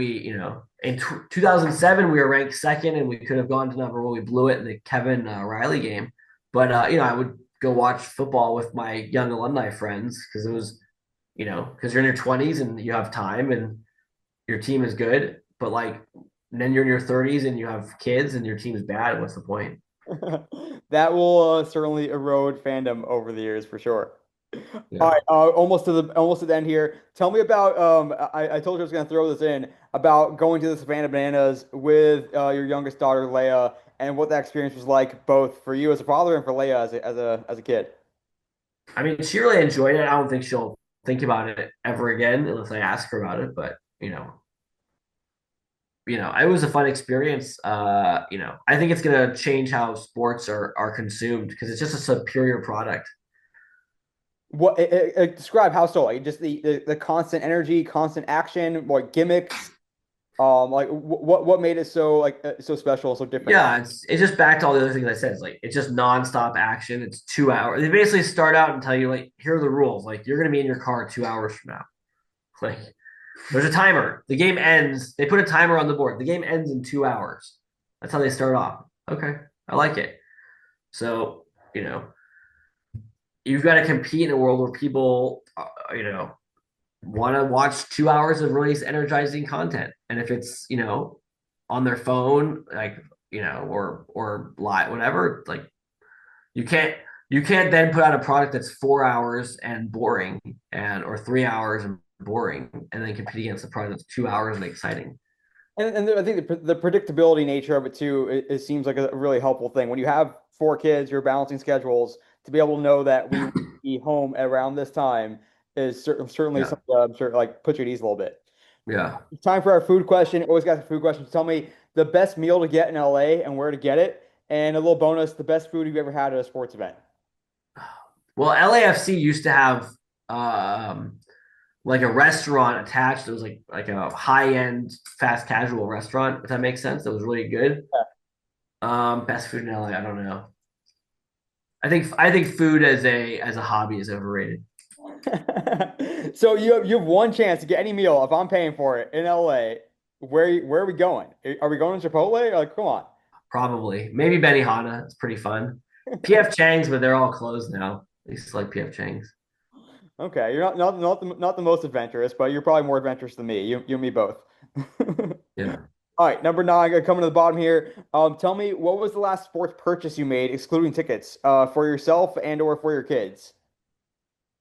in 2007 we were ranked second, and we could have gone to number one. We blew it in the Kevin Riley game, but I would go watch football with my young alumni friends because it was, because you're in your 20s and you have time and your team is good, but like then you're in your 30s and you have kids and your team is bad. What's the point? That will certainly erode fandom over the years for sure. All Yeah. right, almost to the end here. Tell me about I told you I was going to throw this in about going to the Savannah Bananas with your youngest daughter Leia and what that experience was like both for you as a father and for Leia as a kid. I mean, she really enjoyed it. I don't think she'll think about it ever again unless I ask her about it. But it was a fun experience. I think it's gonna change how sports are consumed because it's just a superior product. Describe how so? Like just the constant energy, constant action, like gimmicks. Like what made it so so special, so different? Yeah, it's just back to all the other things I said. It's like it's just nonstop action. It's 2 hours. They basically start out and tell you like, here are the rules. Like you're gonna be in your car 2 hours from now. Like there's a timer. The game ends. They put a timer on the board. The game ends in 2 hours. That's how they start off. Okay, I like it. So you know, you've got to compete in a world where people, want to watch 2 hours of really energizing content. And if it's, on their phone, like, or live, whatever, like you can't, you can't then put out a product that's 4 hours and boring or 3 hours and boring and then compete against a product that's 2 hours and exciting. And I think the predictability nature of it too, it seems like a really helpful thing. When you have four kids, you're balancing schedules to be able to know that we will be home around this time is certainly Yeah. something I'm sure like puts you at ease a little bit. Yeah. It's time for our food question. Always got the food question. Tell me the best meal to get in LA and where to get it, and a little bonus: the best food you've ever had at a sports event. Well, LAFC used to have, um, like a restaurant attached. It was like a high end fast casual restaurant, if that makes sense. That was really good. Best food in LA, I don't know. I think food as a hobby is overrated. So you have one chance to get any meal if I'm paying for it in LA. Where are we going? Are we going to Chipotle? Like, come on. Probably. Maybe Benihana. It's pretty fun. PF Chang's, but they're all closed now. I used to like PF Chang's. Okay, you're not the most adventurous, but you're probably more adventurous than me. You and me both. Yeah. All right, number nine, coming to the bottom here. Tell me what was the last sports purchase you made, excluding tickets, for yourself and or for your kids?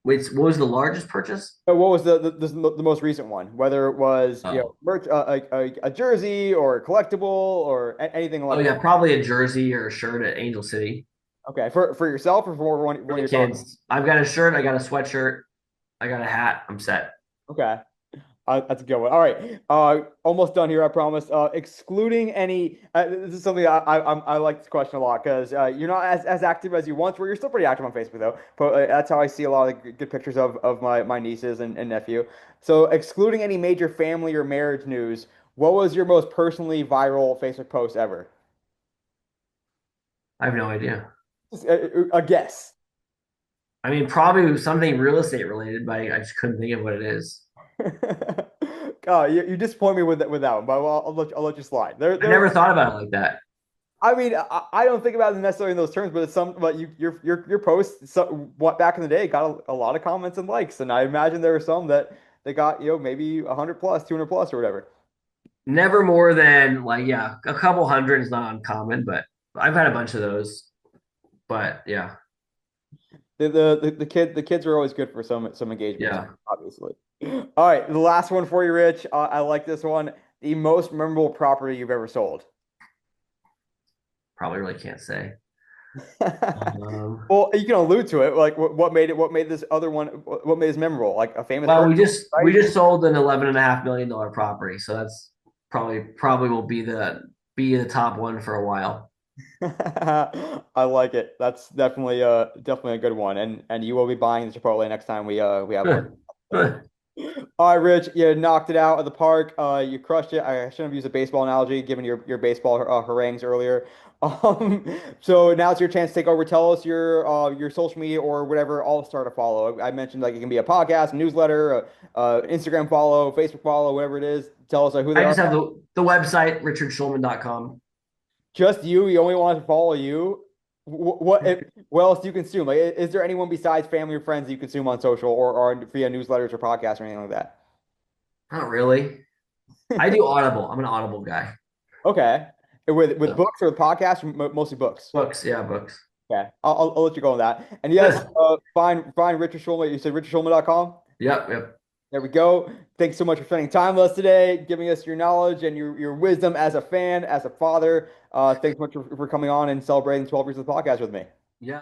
Wait, what was the largest purchase? What was the most recent one? Whether it was Oh. merch, a jersey or a collectible or anything Oh like that. yeah, probably a jersey or a shirt at Angel City. Okay, for yourself or for one For of the your daughters? kids. I've got a shirt, I got a sweatshirt, I got a hat. I'm set. Okay. That's a good one. All right. Almost done here, I promise. Excluding any, this is something I like this question a lot because you're not as active as you once were. You're still pretty active on Facebook though. But that's how I see a lot of the good pictures of my nieces and nephew. So excluding any major family or marriage news, what was your most personally viral Facebook post ever? I have no idea. Just a guess. I mean, probably something real estate related, but I just couldn't think of what it is. God, you disappoint me with that one, but I'll let you slide. I never thought about it like that. I mean, I don't think about it necessarily in those terms, but it's some, but your post, what back in the day got a lot of comments and likes, and I imagine there were some that they got, maybe 100 plus, 200 plus, or whatever. Never more than like, yeah, a couple hundred is not uncommon, but I've had a bunch of those. But yeah, The kids are always good for some engagement, yeah, obviously. All right, the last one for you, Rich. I like this one. The most memorable property you've ever sold. probably really can't say. Um, Well, you can allude to it. Like, what made this other one, what made this memorable? Like a famous well, person, we right? just sold an $11.5 million property, so that's probably will be the top one for a while. I like it. That's definitely a good one. And you will be buying the Chipotle next time we have one. All right, Rich, you knocked it out of the park. You crushed it. I shouldn't have used a baseball analogy, given your baseball harangues earlier. Um, so now it's your chance to take over. Tell us your social media or whatever. I'll start a follow. I mentioned like it can be a podcast, a newsletter, Instagram follow, Facebook follow, whatever it is. Tell us who they I are. just have the website richardschulman.com. Just you. You only want to follow you. What else do you consume? Like, is there anyone besides family or friends that you consume on social or via newsletters or podcasts or anything like that? Not really. I do Audible. I'm an Audible guy. Okay. With So, books or with podcasts, or mostly books. books, yeah, books. Okay. I'll let you go on that. And yes, find Richard Schulman. You said richardschulman.com. Yep, yep. There we go. Thanks so much for spending time with us today, giving us your knowledge and your wisdom as a fan, as a father. Thanks so much for coming on and celebrating 12 years of the podcast with me. Yeah.